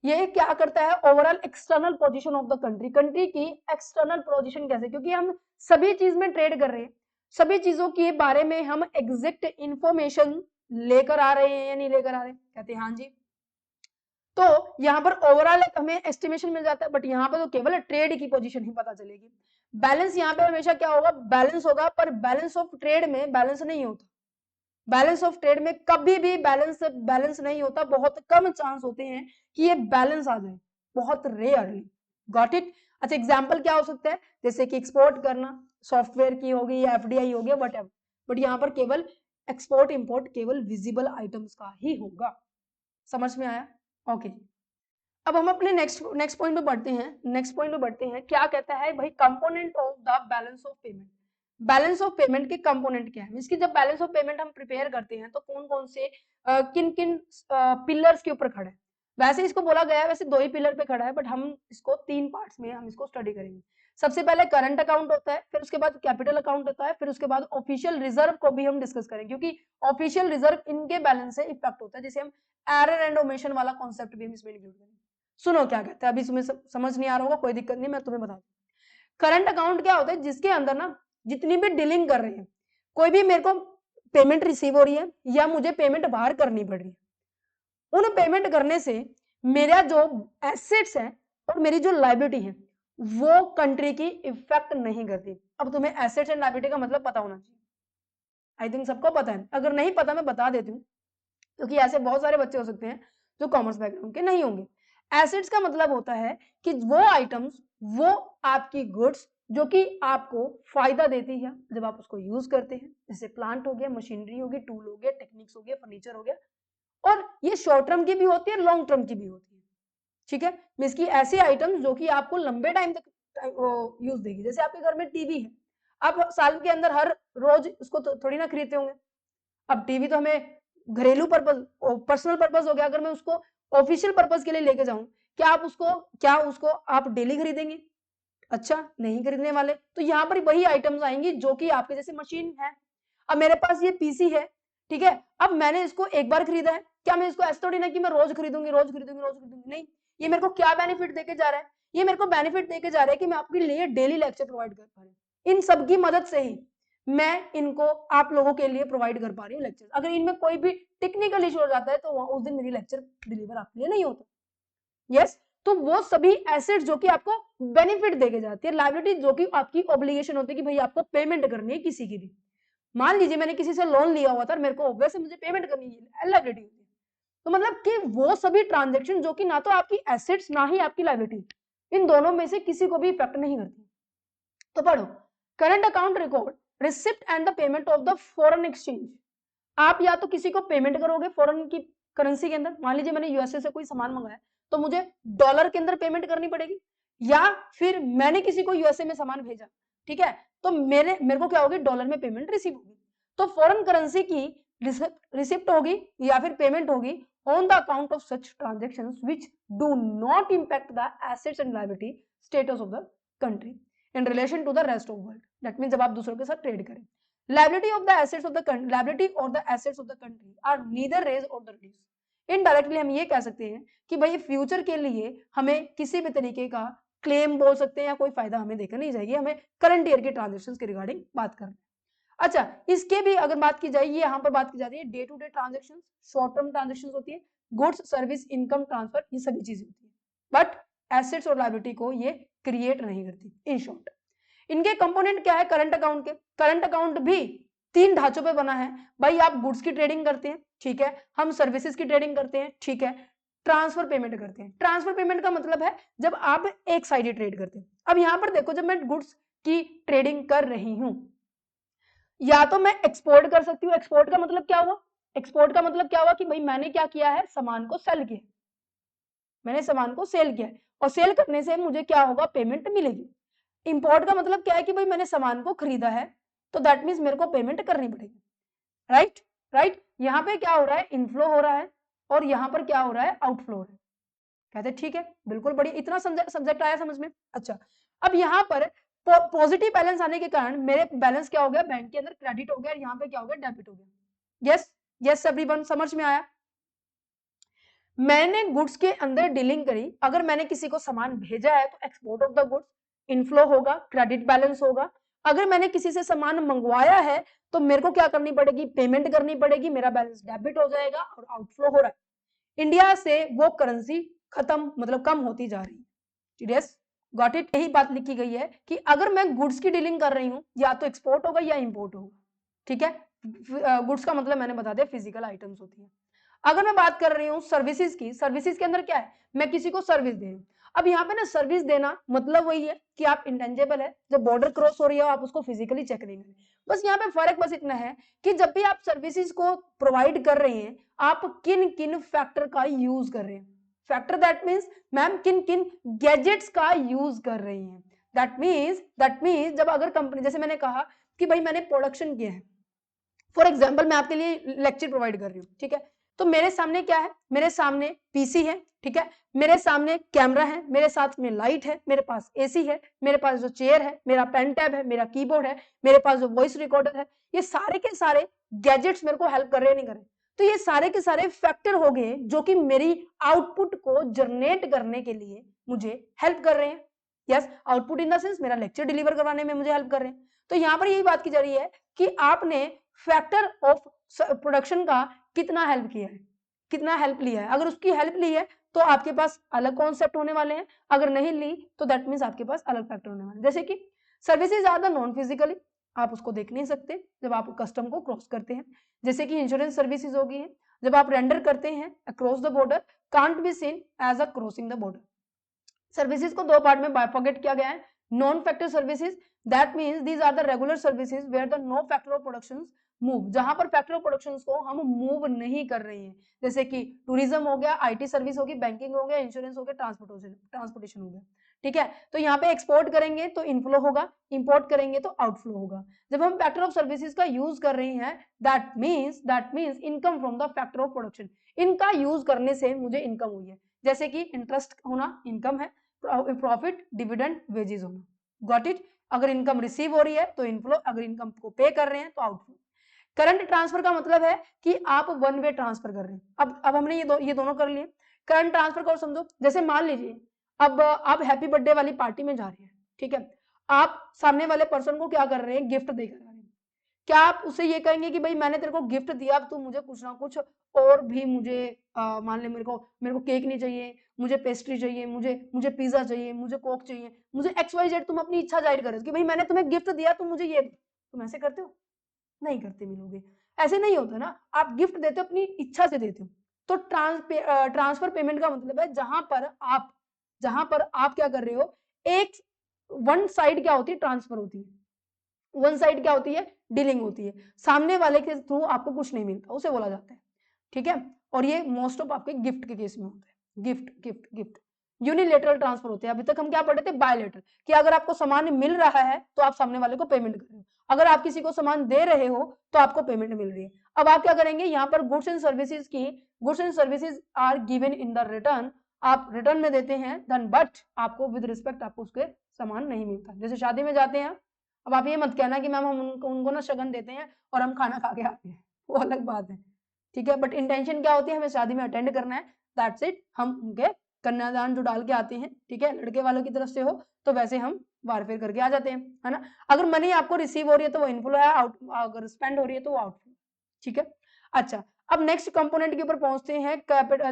ये क्या करता है, overall external position of the country, country की एक्सटर्नल पोजीशन कैसे, क्योंकि हम सभी चीज में ट्रेड कर रहे हैं, सभी चीजों के बारे में हम एग्जैक्ट इंफॉर्मेशन लेकर आ रहे हैं या नहीं लेकर आ रहे हैं, कहते हैं हाँ जी। तो यहाँ पर ओवरऑल एक हमें एस्टिमेशन मिल जाता है, बट यहाँ पर तो केवल ट्रेड की पोजीशन ही पता चलेगी। बैलेंस यहाँ पे हमेशा क्या होगा, बैलेंस होगा, पर बैलेंस ऑफ ट्रेड में बैलेंस नहीं होता। बैलेंस ऑफ ट्रेड में कभी भी बैलेंस नहीं होता, बहुत कम चांस होते हैं कि ये बैलेंस आ जाए, बहुत रेयरली। Got it. अच्छा, एग्जांपल क्या हो सकता है, जैसे कि एक्सपोर्ट करना, सॉफ्टवेयर की होगी या एफडीआई हो गया, व्हाटएवर। बट यहाँ पर केवल एक्सपोर्ट इंपोर्ट केवल विजिबल आइटम्स का ही होगा। समझ में आया? ओके। अब हम अपने नेक्स्ट पॉइंट पे बढ़ते हैं। क्या कहता है भाई, component of the balance of payment. Balance of payment के कंपोनेंट क्या है, इसकी जब बैलेंस ऑफ पेमेंट हम प्रिपेयर करते हैं तो कौन कौन से किन किन पिलर्स के ऊपर खड़ा है। वैसे इसको बोला गया है, वैसे 2 ही पिलर पे खड़ा है, बट हम इसको 3 पार्ट्स में हम इसको स्टडी करेंगे। सबसे पहले करंट अकाउंट होता है, फिर उसके बाद कैपिटल अकाउंट होता है, फिर उसके बाद ऑफिशियल रिजर्व को भी हम डिस्कस करेंगे, क्योंकि ऑफिशियल रिजर्व इनके बैलेंस से इफेक्ट होता है, जिसे हम एरर एंड ओमिशन वाला कॉन्सेप्ट भी हम इसमें इंक्लूड करेंगे। सुनो क्या कहता है, अभी तुम्हें समझ नहीं आ रहा होगा, कोई दिक्कत नहीं, मैं तुम्हें बता दूं। करंट अकाउंट क्या होता है, जिसके अंदर ना जितनी भी डीलिंग कर रहे हैं, कोई भी मेरे को पेमेंट रिसीव हो रही है या मुझे पेमेंट बाहर करनी पड़ रही है, उन पेमेंट करने से मेरा जो एसेट्स है और मेरी जो लायबिलिटी है वो कंट्री की इफेक्ट नहीं करती। अब तुम्हें एसेट्स एंड लायबिलिटी का मतलब पता होना चाहिए, आई थिंक सबको पता है। अगर नहीं पता मैं बता देती हूँ, क्योंकि ऐसे बहुत सारे बच्चे हो सकते हैं जो कॉमर्स बैकग्राउंड के नहीं होंगे। एसेट्स का मतलब होता है कि वो आइटम्स, वो आपकी गुड्स जो कि आपको फायदा देती है जब आप उसको यूज करते हैं, जैसे प्लांट हो गया, मशीनरी हो गई, टूल हो गया, टेक्निक्स हो गया, फर्नीचर हो गया। और ये शॉर्ट टर्म की भी होती है, लॉन्ग टर्म की भी होती है। ठीक है, मींस की ऐसी आइटम्स जो कि आपको लंबे टाइम तक यूज देगी। जैसे आपके घर में टीवी है, आप साल के अंदर हर रोज उसको थोड़ी ना खरीदते होंगे। अब टीवी तो हमें घरेलू पर्पज, पर्सनल पर्पज हो गया। अगर मैं उसको ऑफिशियल पर्पज के लिए लेके जाऊं, क्या उसको आप डेली खरीदेंगे? अच्छा, नहीं खरीदने वाले, तो यहाँ पर वही आइटम्स आएंगी जो कि आपके जैसे मशीन है। अब मेरे पास ये पीसी है, ठीक है, अब मैंने इसको एक बार खरीदा है, क्या मैं इसको ऐसा थोड़ी ना कि मैं रोज खरीदूंगी रोज खरीदूंगी रोज खरीदूंगी, नहीं। ये मेरे को क्या बेनिफिट देके जा रहा है, ये मेरे को बेनिफिट देके जा रहा है कि मैं आपके लिए डेली लेक्चर प्रोवाइड कर पा रही हूँ। इन सबकी मदद से ही मैं इनको आप लोगों के लिए प्रोवाइड कर पा रही हूँ लेक्चर। अगर इनमें कोई भी टेक्निकल इशू हो जाता है तो उस दिन मेरी लेक्चर डिलीवर आपके लिए नहीं होता। यस, तो वो सभी एसेट्स जो कि आपको बेनिफिट देके जाती है, लायबिलिटी जो कि आपकी ऑब्लिगेशन होती है कि भाई आपको पेमेंट करनी है किसी की भी। मान लीजिए मैंने किसी से लोन लिया हुआ था, मेरे को वैसे मुझे पेमेंट करनी है, लायबिलिटी होती है। तो मतलब कि वो सभी ट्रांजेक्शन जो कि ना तो आपकी एसेट्स ना ही आपकी लायबिलिटी, इन दोनों में से किसी को भी इफेक्ट नहीं करती। तो पढ़ो, current account record receipt and the payment of the foreign exchange. आप या तो किसी को पेमेंट करोगे फॉरेन की करेंसी के अंदर, मान लीजिए मैंने यूएसए से कोई सामान मंगाया तो मुझे डॉलर के अंदर पेमेंट करनी पड़ेगी, या फिर मैंने किसी को यूएसए में सामान भेजा, ठीक है, तो मेरे को क्या होगी, डॉलर में पेमेंट रिसीव होगी। तो फॉरेन करेंसी की रिसिप्ट होगी या फिर पेमेंट होगी on the account of such transactions which do not impact the assets and liability status of the country in relation to the rest of world. That means जब आप दूसरों के साथ ट्रेड करें, liability of the assets of the liability or the assets of the country are neither raised or reduced। Indirectly हम ये कह सकते हैं कि भाई फ्यूचर के लिए हमें किसी भी तरीके का क्लेम बोल सकते हैं या कोई फायदा हमें देकर नहीं जाएगी, हमें करंट ईयर के ट्रांजेक्शन के रिगार्डिंग बात करना है। अच्छा, इसके भी अगर बात की जाए, ये यहाँ पर बात की जाती है day to day transaction, short term transaction होती है, गुड्स सर्विस इनकम ट्रांसफर, ये सभी चीजें होती है, बट एसेट्स और लायबिलिटी को ये क्रिएट नहीं करती। इन शॉर्ट इनके कंपोनेंट क्या है करंट अकाउंट के, करंट अकाउंट भी तीन ढांचों पे बना है। भाई आप गुड्स की ट्रेडिंग करते हैं, ठीक है, हम सर्विसेज की ट्रेडिंग करते हैं, ठीक है, ट्रांसफर पेमेंट करते हैं। ट्रांसफर पेमेंट का मतलब है जब आप एक साइड ट्रेड करते हैं। अब यहां पर देखो, जब मैं गुड्स की ट्रेडिंग कर रही हूं, या तो मैं एक्सपोर्ट कर सकती हूँ। एक्सपोर्ट का मतलब क्या हुआ, एक्सपोर्ट का मतलब क्या हुआ कि भाई मैंने क्या किया है, सामान को सेल किया, मैंने सामान को सेल किया और सेल करने से मुझे क्या होगा, पेमेंट मिलेगी। इंपोर्ट का मतलब क्या है कि भाई मैंने सामान को खरीदा है तो दैट मीन्स मेरे को पेमेंट करनी पड़ेगी, राइट राइट। यहाँ पे क्या हो रहा है, इनफ्लो हो रहा है और यहाँ पर क्या हो रहा है, आउटफ्लो हो रहा है। कहते ठीक है, बिल्कुल बढ़िया, इतना सब्जेक्ट आया समझ में। अच्छा, अब यहाँ पर पॉजिटिव बैलेंस आने के कारण मेरे बैलेंस क्या हो गया, बैंक के अंदर क्रेडिट हो गया और यहाँ पे क्या हो गया, डेबिट हो गया। यस यस एवरीवन, समझ में आया। मैंने गुड्स के अंदर डीलिंग करी, अगर मैंने किसी को सामान भेजा है तो export of the goods, inflow होगा, क्रेडिट बैलेंस होगा। अगर मैंने किसी से सामान मंगवाया है तो मेरे को क्या करनी पड़ेगी, पेमेंट करनी पड़ेगी, मेरा बैलेंस डेबिट हो जाएगा और आउटफ्लो हो रहा है। इंडिया से वो करेंसी खत्म, मतलब कम होती जा रही है। यस गॉट इट, यही बात लिखी गई है कि अगर मैं गुड्स की डीलिंग कर रही हूं या तो एक्सपोर्ट होगा या इंपोर्ट होगा, ठीक है। गुड्स का मतलब मैंने बता दिया फिजिकल आइटम्स होती है। अगर मैं बात कर रही हूँ सर्विसेज की, सर्विसेज के अंदर क्या है, मैं किसी को सर्विस दे रही हूँ। अब यहाँ पे ना सर्विस देना मतलब वही है कि आप इंटेंजिबल है, जब बॉर्डर क्रॉस हो रही है आप उसको फिजिकली चेक नहीं करें। बस यहाँ पे फर्क बस इतना है कि जब भी आप सर्विसेज को प्रोवाइड कर रहे हैं, आप किन किन फैक्टर का यूज कर रहे हैं। फैक्टर दैट मीन्स मैम किन किन गैजेट्स का यूज कर रही हैं। दैट मीन्स जब अगर कंपनी, जैसे मैंने कहा कि भाई मैंने प्रोडक्शन किया है, फॉर एग्जाम्पल मैं आपके लिए लेक्चर प्रोवाइड कर रही हूँ, ठीक है, तो मेरे सामने क्या है, मेरे सामने पीसी है, ठीक है, मेरे सामने कैमरा है, मेरे साथ में लाइट है, मेरे पास एसी है, मेरे पास जो चेयर है, मेरा पेन टैब है, मेरा कीबोर्ड है, मेरे पास जो वॉइस रिकॉर्डर है, ये सारे के सारे गैजेट्स मेरे को हेल्प कर रहे हैं नहीं कर रहे। तो ये सारे के सारे फैक्टर हो गए जो कि मेरी आउटपुट को जनरेट करने के लिए मुझे हेल्प कर रहे हैं। Yes, output in the sense मेरा लेक्चर डिलीवर करवाने में मुझे हेल्प कर रहे हैं। तो यहाँ पर यही बात की जा रही है कि आपने फैक्टर ऑफ प्रोडक्शन का कितना हेल्प किया है, कितना हेल्प लिया है। अगर उसकी हेल्प ली है तो आपके पास अलग कॉन्सेप्ट होने वाले हैं, अगर नहीं ली तो दैट मीन्स आपके पास अलग फैक्टर होने वाले हैं। जैसे कि services are the non physically, आप उसको देख नहीं सकते जब आप कस्टम को क्रॉस करते हैं। जैसे कि इंश्योरेंस सर्विसेज होगी है, जब आप रेंडर करते हैं across the border, can't be seen as a crossing the border. Services को दो पार्ट में बाइफर्केट किया गया है, non factor services, that means these are the regular services where the no factor of productions move, जहां पर factor of productions को हम मूव नहीं कर रहे हैं। जैसे कि टूरिज्म हो गया, आईटी सर्विस होगी, बैंकिंग हो गया, इंश्योरेंस हो गया, ट्रांसपोर्टेशन हो गया, ठीक है। तो यहाँ पे एक्सपोर्ट करेंगे तो इनफ्लो होगा, इंपोर्ट करेंगे तो आउटफ्लो होगा। जब हम फैक्टर ऑफ सर्विसेज का यूज कर रहे हैं that means income from the factor of production, इनका यूज करने से मुझे इनकम हुई है। जैसे कि इंटरेस्ट होना इनकम है, प्रॉफिट, डिविडेंड, वेजेस होना, गॉट इट। अगर इनकम रिसीव हो रही है तो इनफ्लो, अगर इनकम को पे कर रहे हैं तो आउटफ्लो। करंट ट्रांसफर का मतलब है कि आप वन वे ट्रांसफर कर रहे हैं। अब हमने ये दोनों कर लिए। करंट ट्रांसफर को समझो, जैसे मान लीजिए अब आप हैप्पी बर्थडे वाली पार्टी में जा रहे हैं, ठीक है, आप सामने वाले पर्सन को क्या कर रहे हैं, गिफ्ट देकर आ रहे हैं। क्या आप उसे ये कहेंगे कि भाई मैंने तेरे को गिफ्ट दिया, अब तू मुझे कुछ ना कुछ और भी मुझे मान ले, मेरे को केक नहीं चाहिए, मुझे पेस्ट्री चाहिए, मुझे पिज्जा चाहिए, मुझे कोक चाहिए, मुझे XYZ, तुम अपनी इच्छा जाहिर करो कि भाई मैंने तुम्हें गिफ्ट दिया, तुम मुझे ये, तुम ऐसे करते हो? नहीं करते मिलोगे। ऐसे नहीं होता ना, आप गिफ्ट देते हो अपनी इच्छा से देते हो। तो ट्रांसफर पेमेंट का मतलब है जहां पर आप क्या कर रहे हो, एक वन साइड क्या होती है, ट्रांसफर होती है, वन साइड क्या होती है, डीलिंग होती है, सामने वाले के थ्रू आपको कुछ नहीं मिलता, उसे बोला जाता है, ठीक है। और ये मोस्ट ऑफ आपके गिफ्ट के केस में होता है, gift gift gift. Unilateral transfer होते हैं। अभी तक हम क्या पढ़े थे, बायलेटरल, कि अगर आपको सामान मिल रहा है तो आप सामने वाले को पेमेंट कर रहे हो, अगर आप किसी को सामान दे रहे हो तो आपको पेमेंट मिल रही है। अब आप क्या करेंगे, यहाँ पर goods and services are given in the return, आप रिटर्न में देते हैं देन, बट आपको विद रिस्पेक्ट आपको उसके सामान नहीं मिलता। जैसे शादी में जाते हैं, अब आप ये मत कहना कि मैम हम उनको ना शगन देते हैं और हम खाना खा के आते हैं, वो अलग बात है, ठीक है। बट इंटेंशन क्या होती है, हमें शादी में अटेंड करना है, दैट्स इट। हम उनके कन्यादान जो डाल के आते हैं, ठीक है, लड़के वालों की तरफ से हो तो वैसे हम वारफेयर करके आ जाते हैं, है ना। अगर मनी आपको रिसीव हो रही है तो वो इनफ्लो है, आउट अगर स्पेंड हो रही है तो वो आउटफ्लो, ठीक है। अच्छा, अब नेक्स्ट कंपोनेंट के ऊपर पहुंचते हैं,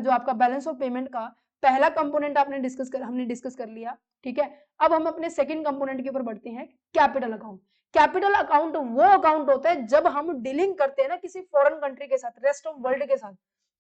जो आपका बैलेंस ऑफ पेमेंट का पहला कंपोनेंट हमने डिस्कस कर लिया, ठीक है। अब हम अपने सेकंड कंपोनेंट के ऊपर बढ़ते हैं, कैपिटल अकाउंट। कैपिटल अकाउंट वो अकाउंट होता है जब हम डीलिंग करते हैं ना किसी फॉरेन कंट्री के साथ, रेस्ट ऑफ वर्ल्ड के साथ,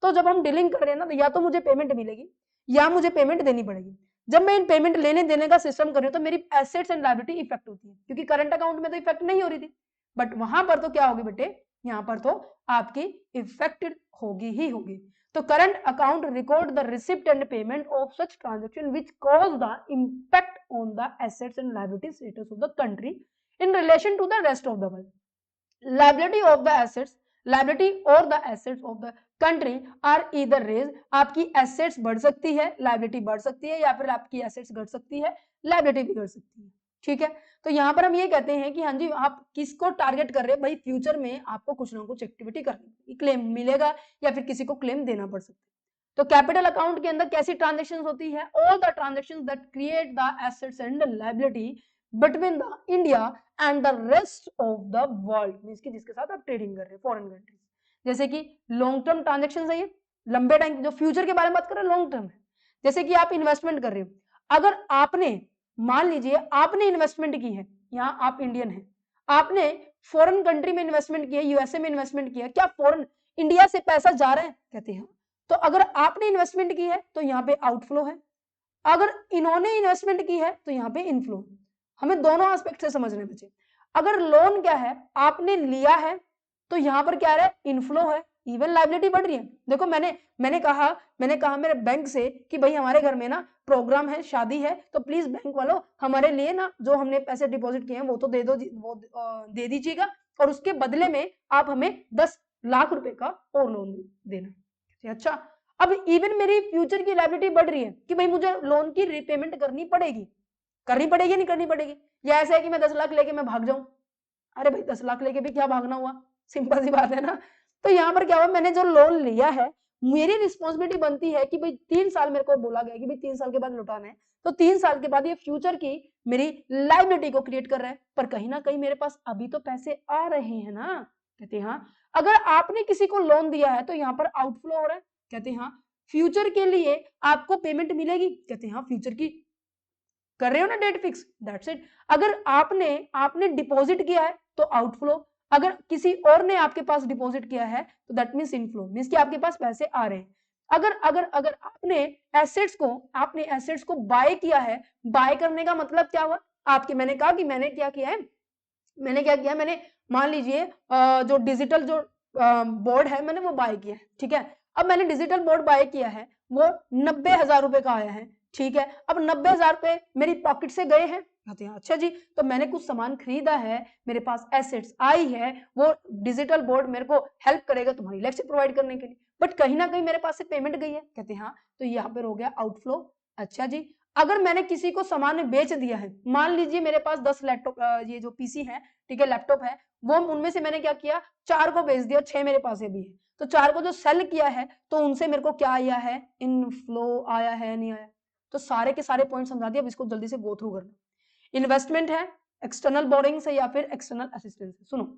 तो जब हम डीलिंग कर रहे हैं ना, तो या तो मुझे पेमेंट मिलेगी या मुझे पेमेंट देनी पड़ेगी। जब मैं इन पेमेंट लेने देने का सिस्टम कर रही हूँ तो मेरी एसेट्स एंड लायबिलिटी इफेक्ट होती है, क्योंकि करंट अकाउंट में तो इफेक्ट नहीं हो रही थी, बट वहां पर तो क्या होगी बेटे, यहाँ पर तो आपकी इफेक्टेड होगी ही होगी। तो current account record the receipt and payment of such transaction which cause the impact on the assets and liability status of the country in relation to the rest of the world. Liability of the assets, liability और the assets of the country are either raise, आपकी assets बढ़ सकती है, liability बढ़ सकती है, या फिर आपकी एसेट्स घट सकती है, लायबिलिटी भी घट सकती है, ठीक है। तो यहाँ पर हम ये कहते हैं कि हाँ जी, आप किसको टारगेट कर रहे हैं भाई, फ्यूचर में आपको कुछ ना कुछ एक्टिविटी करनी, क्लेम मिलेगा या फिर किसी को क्लेम देना पड़ सकता है। तो कैपिटल अकाउंट के अंदर कैसी ट्रांजेक्शन होती है, all the transaction that create the assets and liability between the India and the rest of the world, means कि जिसके साथ आप ट्रेडिंग कर रहे हैं फॉरेन कंट्रीज, जैसे कि लॉन्ग टर्म ट्रांजेक्शन है, ये लंबे टाइम, जो फ्यूचर के बारे में बात कर रहे हैं लॉन्ग टर्म है। जैसे कि आप इन्वेस्टमेंट कर रहे हो, अगर आपने मान लीजिए आपने इन्वेस्टमेंट की है, यहाँ आप इंडियन है, आपने फॉरेन कंट्री में इन्वेस्टमेंट किया, यूएसए में इन्वेस्टमेंट किया, क्या फॉरेन इंडिया से पैसा जा रहा है, कहते हैं। तो अगर आपने इन्वेस्टमेंट की है तो यहाँ पे आउटफ्लो है, अगर इन्होंने इन्वेस्टमेंट की है तो यहाँ पे इनफ्लो। हमें दोनों एस्पेक्ट से समझने बच्चे। अगर लोन क्या है, आपने लिया है तो यहाँ पर क्या है, इनफ्लो है, इवन लायबिलिटी बढ़ रही है। देखो मैंने कहा मेरे बैंक से कि भाई हमारे घर में ना प्रोग्राम है, शादी है, तो प्लीज बैंक वालों हमारे लिए ना जो हमने पैसे डिपॉजिट किए हैं वो तो दे दो, वो दे दीजिएगा, और उसके बदले में आप हमें 10 लाख रुपए का और लोन देना। अच्छा, अब इवन मेरी फ्यूचर की लायबिलिटी बढ़ रही है कि भाई मुझे लोन की रीपेमेंट करनी पड़ेगी नहीं करनी पड़ेगी, या ऐसा है कि मैं 10 लाख लेके मैं भाग जाऊं, अरे भाई 10 लाख लेके भी क्या भागना हुआ, सिंपल सी बात है ना। तो यहाँ पर क्या हुआ, मैंने जो लोन लिया है मेरी रिस्पॉन्सिबिलिटी बनती है कि भाई 3 साल मेरे को बोला गया कि भाई 3 साल के बाद लौटाना है, तो 3 साल के बाद ये फ्यूचर की मेरी लायबिलिटी को क्रिएट कर रहा है, पर कहीं ना कहीं मेरे पास अभी तो पैसे आ रहे हैं ना, कहते हैं हाँ। अगर आपने किसी को लोन दिया है तो यहाँ पर आउटफ्लो हो रहा है, कहते हैं हाँ। फ्यूचर के लिए आपको पेमेंट मिलेगी, कहते हैं हाँ। फ्यूचर की कर रहे हो ना डेट फिक्स, दैट्स इट। अगर आपने डिपॉजिट किया है तो आउटफ्लो, अगर किसी और ने आपके पास डिपॉजिट किया है तो दैट मींस इनफ्लो, मींस कि आपके पास पैसे आ रहे हैं। अगर अगर अगर आपने एसेट्स को बाय किया है, बाय करने का मतलब क्या हुआ, मैंने कहा कि मैंने क्या किया है, मैंने मान लीजिए जो डिजिटल जो बोर्ड है मैंने वो बाय किया है, ठीक है। अब मैंने डिजिटल बोर्ड बाय किया है, वो 90,000 रुपए का आया है, ठीक है। अब 90,000 रुपए मेरी पॉकेट से गए हैं, कहते हैं अच्छा जी, तो मैंने कुछ सामान खरीदा है, मेरे पास एसेट्स आई है, वो डिजिटल बोर्ड मेरे को हेल्प करेगा तुम्हारी लेक्चर प्रोवाइड करने के लिए, बट कहीं ना कहीं मेरे पास से पेमेंट गई है, कहते हैं हाँ। तो यहाँ पर हो गया आउटफ्लो। अच्छा जी, अगर मैंने किसी को सामान बेच दिया है, मान लीजिए मेरे पास 10 लैपटॉप ये जो पीसी है, ठीक है, लैपटॉप है, वो उनमें से मैंने क्या किया, 4 को बेच दिया, 6 मेरे पास भी है, तो 4 को जो सेल किया है तो उनसे मेरे को क्या आया है, इनफ्लो आया है, नहीं आया, तो सारे के सारे पॉइंट समझा दिया। अब इसको जल्दी से गो थ्रू करना। इन्वेस्टमेंट है, एक्सटर्नल बोरिंग्स है या फिर एक्सटर्नल असिस्टेंस है। सुनो,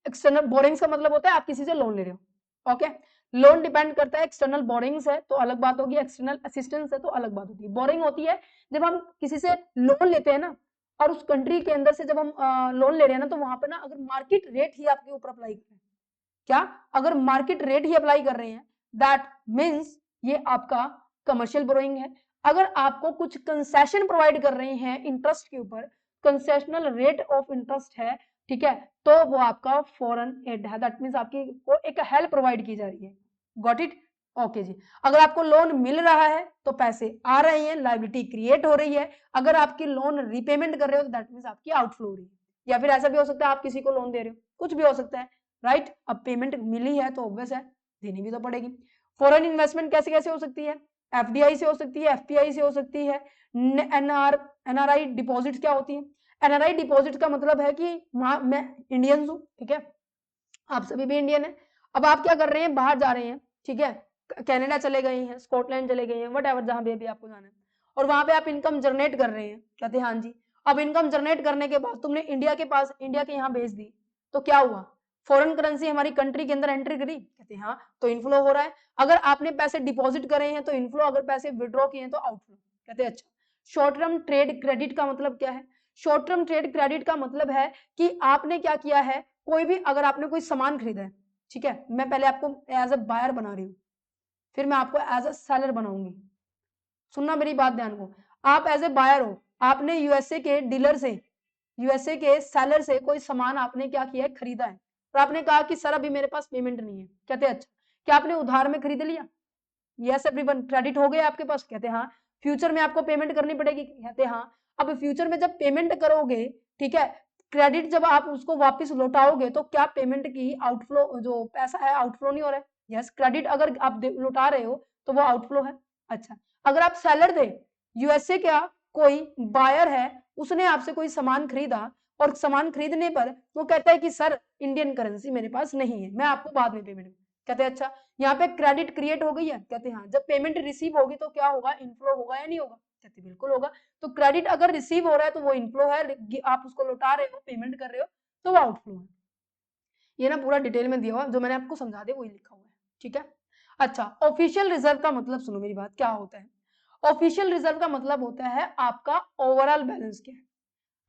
एक्सटर्नल बोरिंग्स का मतलब होता है आप किसी से लोन ले रहे हो, ओके। लोन डिपेंड करता है, एक्सटर्नल बोरिंग्स है तो अलग बात होगी, एक्सटर्नल असिस्टेंस है तो अलग बात होती है। बोरिंग होती है जब हम किसी से लोन लेते हैं ना, और उस कंट्री के अंदर से जब हम लोन ले रहे हैं ना, तो वहां पे ना अगर मार्केट रेट ही आपके ऊपर अप्लाई कर रहे हैं, क्या, अगर मार्केट रेट ही अप्लाई कर रहे हैं, दैट मीन्स ये आपका कमर्शियल बोरोइंग है। अगर आपको कुछ कंसेशन प्रोवाइड कर रहे हैं इंटरेस्ट के ऊपर, कंसेशनल रेट ऑफ इंटरेस्ट है, ठीक है, तो वो आपका फॉरेन एड है, दैट मीन्स आपकी को एक हेल्प प्रोवाइड की जा रही है। गॉट इट, ओके जी। अगर आपको लोन मिल रहा है तो पैसे आ रहे हैं, लायबिलिटी क्रिएट हो रही है। अगर आपकी लोन रिपेमेंट कर रहे हो तो दैट मीन्स आपकी आउटफ्लो हो रही है। या फिर ऐसा भी हो सकता है आप किसी को लोन दे रहे हो, कुछ भी हो सकता है, राइट। अब पेमेंट मिली है तो ऑब्वियस है देनी भी तो पड़ेगी। फॉरेन इन्वेस्टमेंट कैसे कैसे हो सकती है, एफडीआई से हो सकती है, एफपीआई से हो सकती है, एनआरआई डिपॉजिट क्या होती है। एनआरआई डिपॉजिट का मतलब है कि मैं इंडियन हूँ, ठीक है, आप सभी भी इंडियन है। अब आप क्या कर रहे हैं, बाहर जा रहे हैं, ठीक है, कनाडा चले गए हैं, स्कॉटलैंड चले गए हैं, वट एवर जहां भी आपको जाना है, और वहां पे आप इनकम जनरेट कर रहे हैं, कहते हैं हाँ जी। अब इनकम जनरेट करने के बाद तुमने इंडिया के यहाँ भेज दी, तो क्या हुआ, फॉरेन करेंसी हमारी कंट्री के अंदर एंट्री करी, कहते हैं हाँ, तो इनफ्लो हो रहा है। अगर आपने पैसे डिपॉजिट करे हैं तो इनफ्लो, अगर पैसे विड्रॉ किए हैं तो आउटफ्लो, कहते हैं अच्छा। शॉर्ट टर्म ट्रेड क्रेडिट का मतलब क्या है, शॉर्ट टर्म ट्रेड क्रेडिट का मतलब है कि आपने क्या किया है, कोई भी अगर आपने कोई सामान खरीदा है, ठीक है, मैं पहले आपको एज अ बायर बना रही हूँ, फिर मैं आपको एज अ सेलर बनाऊंगी, सुनना मेरी बात ध्यान को। आप एज ए बायर हो, आपने यूएसए के डीलर से, यूएसए के सेलर से कोई सामान आपने क्या किया है, खरीदा है, और आपने कहा कि सर अभी मेरे पास पेमेंट नहीं है, कहते हैं अच्छा, क्या आपने उधार में खरीद लिया, यस एवरीवन, क्रेडिट हो गया आपके पास, कहते हैं हाँ। फ्यूचर में आपको पेमेंट करनी पड़ेगी, कहते हैं हाँ। अब फ्यूचर में जब पेमेंट करोगे, ठीक है, क्रेडिट जब आप उसको वापस लौटाओगे तो क्या पेमेंट की आउटफ्लो, जो पैसा है आउटफ्लो नहीं हो रहा है, यस, क्रेडिट अगर आप लौटा रहे हो तो वो आउटफ्लो है। अच्छा, अगर आप सेलर थे, यूएसए का कोई बायर है, उसने आपसे कोई सामान खरीदा, और सामान खरीदने पर वो कहता है कि सर इंडियन करेंसी मेरे पास नहीं है, मैं आपको बाद में पेमेंट, कहते हैं अच्छा, यहाँ पे क्रेडिट क्रिएट हो गई है, कहते हैं हाँ। जब पेमेंट रिसीव होगी तो क्या होगा, इनफ्लो होगा या नहीं होगा, कहते बिल्कुल होगा। तो क्रेडिट अगर रिसीव हो रहा है तो वो इनफ्लो है, आप उसको लौटा रहे हो, पेमेंट कर रहे हो, तो वो आउटफ्लो है। ये ना पूरा डिटेल में दिया हुआ, जो मैंने आपको समझा दिया वही लिखा हुआ है, ठीक है। अच्छा, ऑफिशियल रिजर्व का मतलब सुनो मेरी बात, क्या होता है। ऑफिशियल रिजर्व का मतलब होता है आपका ओवरऑल बैलेंस क्या है।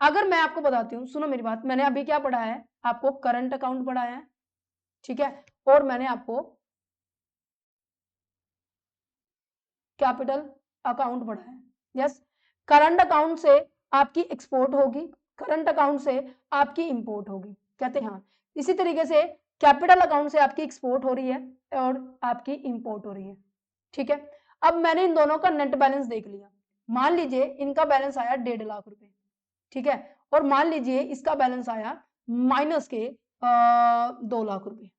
अगर मैं आपको बताती हूँ, सुनो मेरी बात, मैंने अभी क्या पढ़ा है, आपको करंट अकाउंट पढ़ाया है, ठीक है, और मैंने आपको कैपिटल अकाउंट पढ़ा है, यस। करंट अकाउंट से आपकी एक्सपोर्ट होगी, करंट अकाउंट से आपकी इंपोर्ट होगी, कहते हैं हाँ। इसी तरीके से कैपिटल अकाउंट से आपकी एक्सपोर्ट हो रही है और आपकी इंपोर्ट हो रही है, ठीक है। अब मैंने इन दोनों का नेट बैलेंस देख लिया, मान लीजिए इनका बैलेंस आया 1.5 लाख रुपए, ठीक है, और मान लीजिए इसका बैलेंस आया माइनस के 2 लाख रुपए,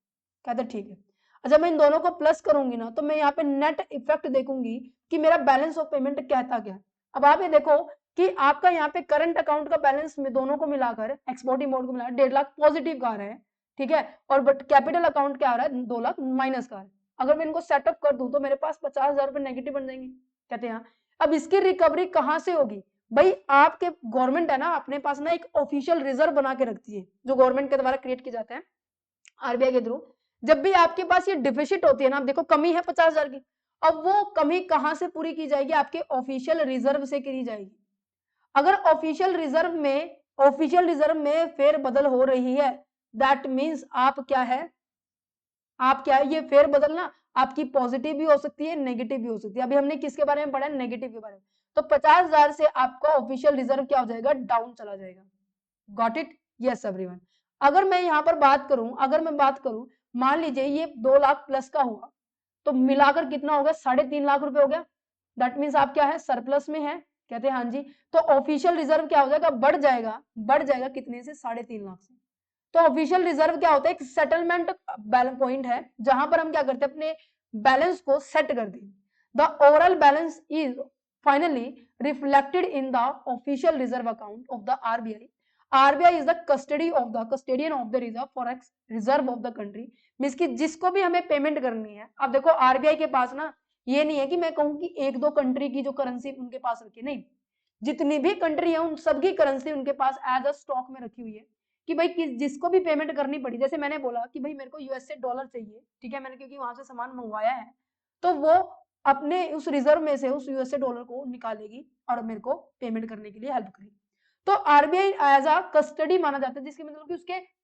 कहते ठीक है। जब मैं इन दोनों को प्लस करूंगी ना, तो मैं यहाँ पे नेट इफेक्ट देखूंगी कि मेरा बैलेंस ऑफ पेमेंट कहता क्या है। अब आप ये देखो कि आपका यहाँ पे करंट अकाउंट का बैलेंस में दोनों को मिलाकर, एक्सपोर्ट इंपोर्ट को मिलाकर 1.5 लाख पॉजिटिव का आ रहा है, ठीक है, और बट कैपिटल अकाउंट क्या आ रहा है, 2 लाख माइनस का आ रहा है। अगर मैं इनको सेटअप कर दूं तो मेरे पास 50,000 रुपए नेगेटिव बन जाएंगे, कहते हैं हाँ। अब इसकी रिकवरी कहाँ से होगी भाई, आपके गवर्नमेंट है ना, अपने पास ना एक ऑफिशियल रिजर्व बना के रखती है, जो गवर्नमेंट के द्वारा क्रिएट किए जाते हैं आरबीआई के थ्रू। जब भी आपके पास ये डिफिसिट होती है ना, आप देखो कमी है 50,000 की, अब वो कमी कहां से पूरी की जाएगी, आपके ऑफिशियल रिजर्व से की जाएगी। अगर ऑफिशियल रिजर्व में फेर बदल हो रही है, दैट मीन्स आप क्या है, आप क्या है, ये फेर बदल ना आपकी पॉजिटिव भी हो सकती है, नेगेटिव भी हो सकती है। अभी हमने किसके बारे में पढ़ा है, नेगेटिव के बारे में। तो 50,000 से आपका ऑफिशियल रिजर्व क्या हो जाएगा, डाउन चला जाएगा। Got it, yes everyone. अगर मैं यहाँ पर बात करूं, अगर मैं बात करूं, मान लीजिए ये 2 लाख प्लस का हुआ, तो मिलाकर कितना हो गया, 3.5 लाख रुपए हो गया। दैट मीन्स आप क्या है, सरप्लस में है, कहते हैं हाँ जी। तो ऑफिशियल रिजर्व क्या हो जाएगा, बढ़ जाएगा कितने से, 3.5 लाख से। तो ऑफिशियल रिजर्व क्या होता है, एक सेटलमेंट पॉइंट है, जहां पर हम क्या करते हैं, अपने बैलेंस को सेट करते हैं। The overall balance is finally reflected in the official reserve account of the RBI. RBI is the custodian of the forex reserve of the country. Means कि जिसको भी हमें पेमेंट करनी है, अब देखो आरबीआई के पास ना ये नहीं है कि मैं कहूँ कि एक दो कंट्री की जो करेंसी उनके पास रखी, नहीं, जितनी भी कंट्री है उन सबकी करेंसी उनके पास एज अ स्टॉक में रखी हुई है कि भाई जिसको भी पेमेंट करनी पड़ी, जैसे मैंने बोला कि भाई मेरे को यूएसए डॉलर चाहिए, ठीक है, मैंने क्योंकि वहां से सामान मंगवाया है, तो वो अपने उस रिजर्व में से उस यूएसए डॉलर को निकालेगी और मेरे को पेमेंट करने के लिए हेल्प करेगी। तो आरबीआई एज अ कस्टडी माना जाता है, जिसके मतलब कि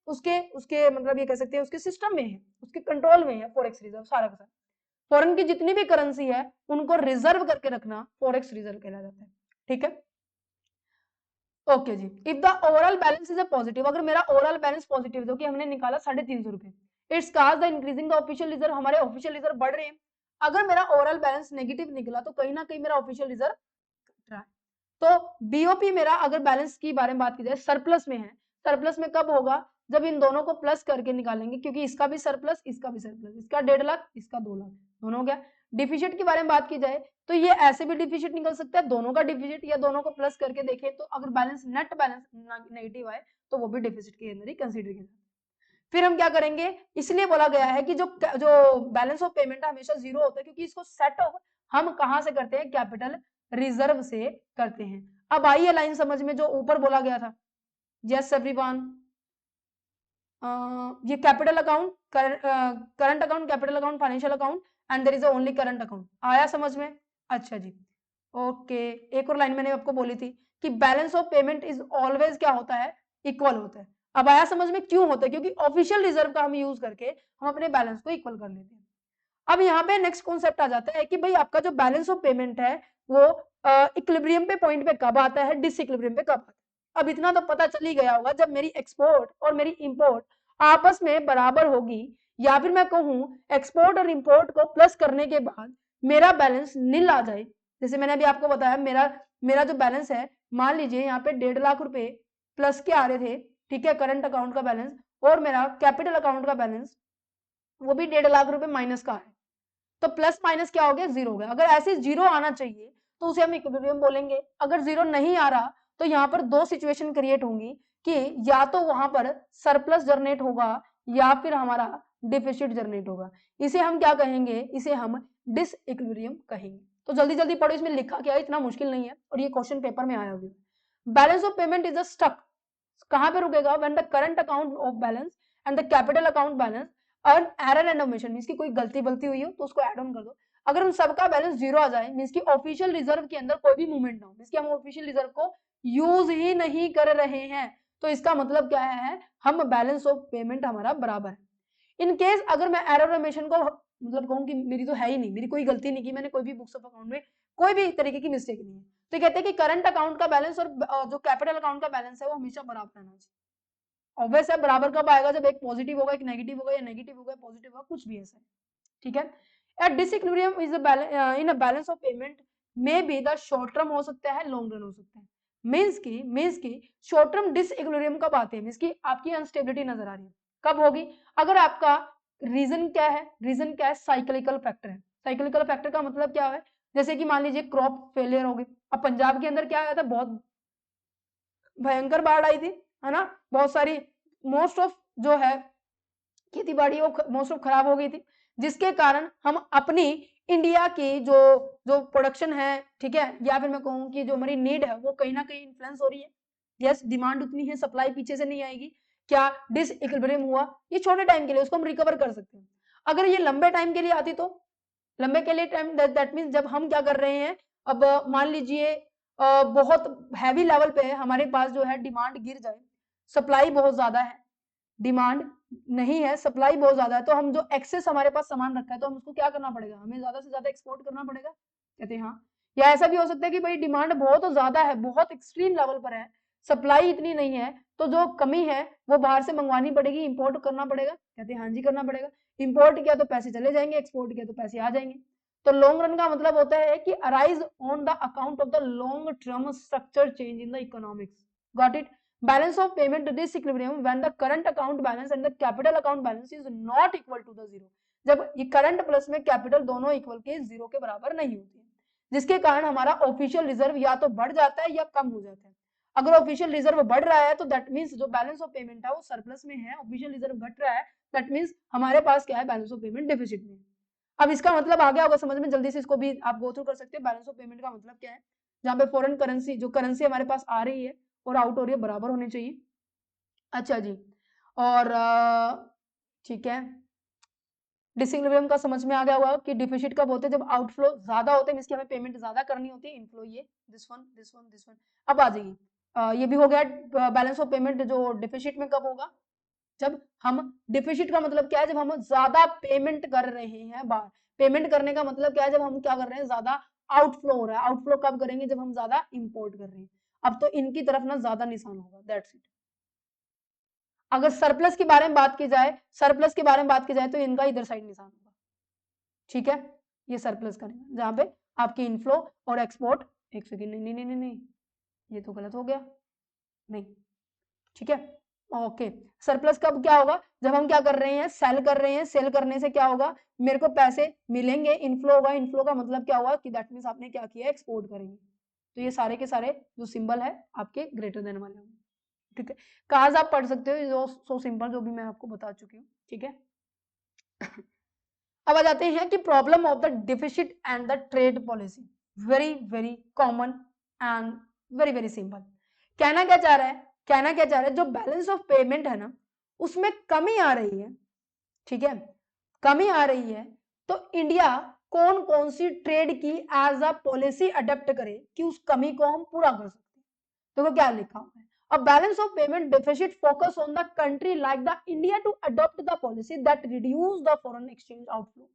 उसके मतलब ये कह सकते हैं उसके सिस्टम में है, उसके कंट्रोल में है फॉरेक्स रिजर्व सारा का सारा। फॉरेन की जितनी भी करेंसी है उनको रिजर्व करके रखना फॉरेक्स रिजर्व कहला जाता है, ठीक है। ओके जी, if the overall balance is a positive, अगर मेरा ओवरऑल बैलेंस पॉजिटिव जो कि हमने निकाला 350 रुपए, it's cause the increasing the official reserve, हमारे ऑफिशियल रिजर्व बढ़ रहे हैं। अगर मेरा ओवरऑल बैलेंस नेगेटिव निकला तो कहीं ना कहीं मेरा ऑफिशियल रिजर्व घट रहा है। तो बीओपी मेरा अगर बैलेंस की बारे में बात की जाए सरप्लस में है, सरप्लस में कब होगा, जब इन दोनों को प्लस करके निकालेंगे, क्योंकि इसका भी सरप्लस इसका भी सरप्लस, इसका 1.5 लाख इसका 2 लाख, दोनों हो गया। डिफिसिट के बारे में बात की जाए तो ये ऐसे भी डिफिसिट निकल सकता है, दोनों का डिफिसिट, या दोनों को प्लस करके देखें तो अगर बैलेंस नेट बैलेंस नेगेटिव आए तो वो भी डिफिसिट के अंदर ही कंसीडर किया जाता है। फिर हम क्या करेंगे, इसलिए बोला गया है कि जो बैलेंस ऑफ पेमेंट हमेशा जीरो होता है, क्योंकि इसको सेट ऑफ हम कहां से करते हैं, कैपिटल रिजर्व से करते हैं। अब आइए लाइन समझ में जो ऊपर बोला गया था, यस एवरीवन, ये capital account, current account, capital account, financial account and there is only current account, आया समझ में? अच्छा जी, ओके। एक और लाइन मैंने आपको बोली थी कि balance of payment is always क्या होता है, इक्वल होता है। अब आया समझ में क्यों होता है, क्योंकि ऑफिशियल रिजर्व का हम यूज करके हम अपने बैलेंस को इक्वल कर लेते हैं। अब यहाँ पे नेक्स्ट कॉन्सेप्ट आ जाता है कि भाई आपका जो बैलेंस ऑफ पेमेंट है वो इक्विलिब्रियम पे पॉइंट पे कब आता है, डिसइक्विलिब्रियम पे कब आता है। अब इतना तो पता चल ही गया होगा, जब मेरी एक्सपोर्ट और मेरी इंपोर्ट आपस में बराबर होगी, या फिर मैं कहूँ एक्सपोर्ट और इंपोर्ट को प्लस करने के बाद मेरा बैलेंस नील आ जाए। जैसे मैंने अभी आपको बताया मेरा जो बैलेंस है, मान लीजिए यहाँ पे 1.5 लाख रुपए प्लस के आ रहे थे, ठीक है, करंट अकाउंट का बैलेंस, और मेरा कैपिटल अकाउंट का बैलेंस वो भी 1.5 लाख रुपए माइनस का है, तो प्लस माइनस क्या हो गया, जीरो हो गया। अगर ऐसे जीरो आना चाहिए तो उसे हम इक्विलिब्रियम बोलेंगे। अगर जीरो नहीं आ रहा तो यहाँ पर दो सिचुएशन क्रिएट होंगी कि या तो वहां पर सरप्लस जनरेट होगा या फिर हमारा डिफिसिट जनरेट होगा। इसे हम क्या कहेंगे, इसे हम डिसइक्विलिब्रियम कहेंगे। तो जल्दी जल्दी पढ़ो, इसमें लिखा क्या है, इतना मुश्किल नहीं है और ये क्वेश्चन पेपर में आया हुआ है। Balance of payment is a stuck, कहां पे रुकेगा, when the current account of balance and the capital account balance और एरर एंड ओमिशन, मींस की कोई गलती बलती हुई हो तो उसको ऐड ऑन कर दो। अगर उन सबका बैलेंस जीरो आ जाए, मींस की ऑफिशियल रिजर्व के अंदर कोई भी मूवमेंट ना हो, मींस की हम ऑफिशियल रिजर्व को यूज ही नहीं कर रहे हैं, तो इसका मतलब क्या है, हम बैलेंस ऑफ पेमेंट हमारा बराबर है। इन केस अगर मैं एरर ओमिशन को मतलब कहूँ कि मेरी तो है ही नहीं, मेरी कोई गलती नहीं की, मैंने कोई भी बुक्स ऑफ अकाउंट में कोई भी तरीके की मिस्टेक नहीं है, तो कहते हैं कि करंट अकाउंट का बैलेंस और जो कैपिटल अकाउंट का बैलेंस है वो हमेशा बराबर रहना चाहिए। ऑब्वियस है, बराबर कब आएगा, जब एक पॉजिटिव होगा, एक नेगेटिव होगा, या नेगेटिव होगा पॉजिटिव होगा, कुछ भी ऐसा है, ठीक है। At disequilibrium is in a balance of payment may be the short term हो सकता है, लॉन्ग रन हो सकता है। मींस की शॉर्ट टर्म डिसइक्विलिब्रियम कब आते हैं, मींस की आपकी अनस्टेबिलिटी नजर आ रही है, कब होगी, अगर आपका रीजन क्या है, साइक्लिकल फैक्टर है। साइक्लिकल फैक्टर का मतलब क्या है, जैसे कि मान लीजिए क्रॉप फेलियर हो गई। अब पंजाब के अंदर क्या आया था, बहुत भयंकर बाढ़ आई थी, है ना, बहुत सारी मोस्ट ऑफ जो है खेती बाड़ी वो मोस्ट ऑफ खराब हो गई थी, जिसके कारण हम अपनी इंडिया की जो जो प्रोडक्शन है, ठीक है, या फिर मैं कहूँ कि जो हमारी नीड है वो कहीं ना कहीं इन्फ्लुएंस हो रही है। यस, डिमांड उतनी है, सप्लाई पीछे से नहीं आएगी, क्या डिसइक्विलिब्रियम हुआ, ये छोटे टाइम के लिए उसको हम रिकवर कर सकते हैं। अगर ये लंबे टाइम के लिए आती तो लंबे के लिए टाइम, दैट मीन्स जब हम क्या कर रहे हैं, अब मान लीजिए बहुत हैवी लेवल पे है हमारे पास जो है, डिमांड गिर जाए, सप्लाई बहुत ज्यादा है, डिमांड नहीं है, सप्लाई बहुत ज्यादा है, तो हम जो एक्सेस हमारे पास सामान रखा है तो हम उसको क्या करना पड़ेगा, हमें ज्यादा से ज्यादा एक्सपोर्ट करना पड़ेगा, कहते हैं हाँ। या ऐसा भी हो सकता है कि भाई डिमांड बहुत ज्यादा है, बहुत एक्सट्रीम लेवल पर है, सप्लाई इतनी नहीं है, तो जो कमी है वो बाहर से मंगवानी पड़ेगी, इंपोर्ट करना पड़ेगा, कहते हैं हाँ जी करना पड़ेगा। इंपोर्ट किया तो पैसे चले जाएंगे, एक्सपोर्ट किया तो पैसे आ जाएंगे। तो लॉन्ग रन का मतलब होता है कि arise on the account of the long term structure change in the economics, got it. Balance of payment disequilibrium when the current account balance and the capital account balance is not equal to the zero, जब ये current plus में capital दोनों equal के zero के बराबर नहीं होती है। जिसके कारण हमारा ऑफिशियल रिजर्व या तो बढ़ जाता है या कम हो जाता है। अगर ऑफिशियल रिजर्व बढ़ रहा है तो दैट मीन्स जो बैलेंस ऑफ पेमेंट है वो सरप्लस में है, ऑफिशियल रिजर्व घट रहा है दैट मीन्स हमारे पास क्या है, बैलेंस ऑफ पेमेंट डिफिसिट में। अब इसका मतलब आ गया होगा समझ में, जल्दी से इसको भी आप गो थ्रू कर सकते हो। बैलेंस ऑफ पेमेंट का मतलब क्या है, जहाँ पे फॉरेन करेंसी, जो करेंसी हमारे पास आ रही है और आउट हो रही है, बराबर होनी चाहिए। अच्छा जी, और ठीक है, डिसइक्विलिब्रियम का समझ में आ गया होगा कि डिफिसिट कब होते हैं, जब आउटफ्लो ज्यादा होते हैं, मींस कि हमें पेमेंट ज्यादा करनी होती है, इनफ्लो ये this one this one this one. अब आ जाइए, ये भी हो गया बैलेंस ऑफ पेमेंट जो डिफिसिट में कब होगा, जब हम, डिफिसिट का मतलब क्या है, जब हम ज्यादा पेमेंट कर रहे हैं बाहर। पेमेंट करने का मतलब क्या है, जब हम क्या कर रहे हैं, ज्यादा आउटफ्लो हो रहा है। आउटफ्लो कब करेंगे, जब हम ज्यादा इंपोर्ट कर रहे हैं। अब तो इनकी तरफ ना ज्यादा निशान होगा, दैट्स इट। अगर सरप्लस के बारे में बात की जाए, सरप्लस के बारे में बात की जाए तो इनका इधर साइड निशान होगा, ठीक है, ये सरप्लस का निशान, जहां पे आपकी इनफ्लो और एक्सपोर्ट, एक सेकेंड, नहीं नहीं नहीं नहीं, ये तो गलत हो गया, नहीं, ठीक है, ओके। सरप्लस कब क्या होगा, जब हम क्या कर रहे हैं, सेल कर रहे हैं। सेल करने से क्या होगा, मेरे को पैसे मिलेंगे, इनफ्लो होगा। इनफ्लो का मतलब क्या हुआ कि दैट मींस आपने क्या किया, एक्सपोर्ट करेंगे। तो ये सारे के सारे जो सिंबल है आपके ग्रेटर देन वाले होंगे, ठीक है। काज आप पढ़ सकते हो, जो सो सिंपल जो भी मैं आपको बता चुकी हूँ, ठीक है। अब आ जाते हैं कि problem of the deficit and the trade policy, very very common and very very simple. कहना क्या चाह रहा है, कहना क्या चाह रहा है, जो बैलेंस ऑफ पेमेंट है ना, उसमें कमी आ रही है, ठीक है, कमी आ रही है, तो इंडिया कौन कौन सी ट्रेड की एज अ पॉलिसी अडॉप्ट करे कि उस कमी को हम पूरा कर सकते हैं। देखो क्या लिखा हुआ है, a balance of payment deficit focus on the country like the India to adopt the policy that reduce the foreign exchange outflow।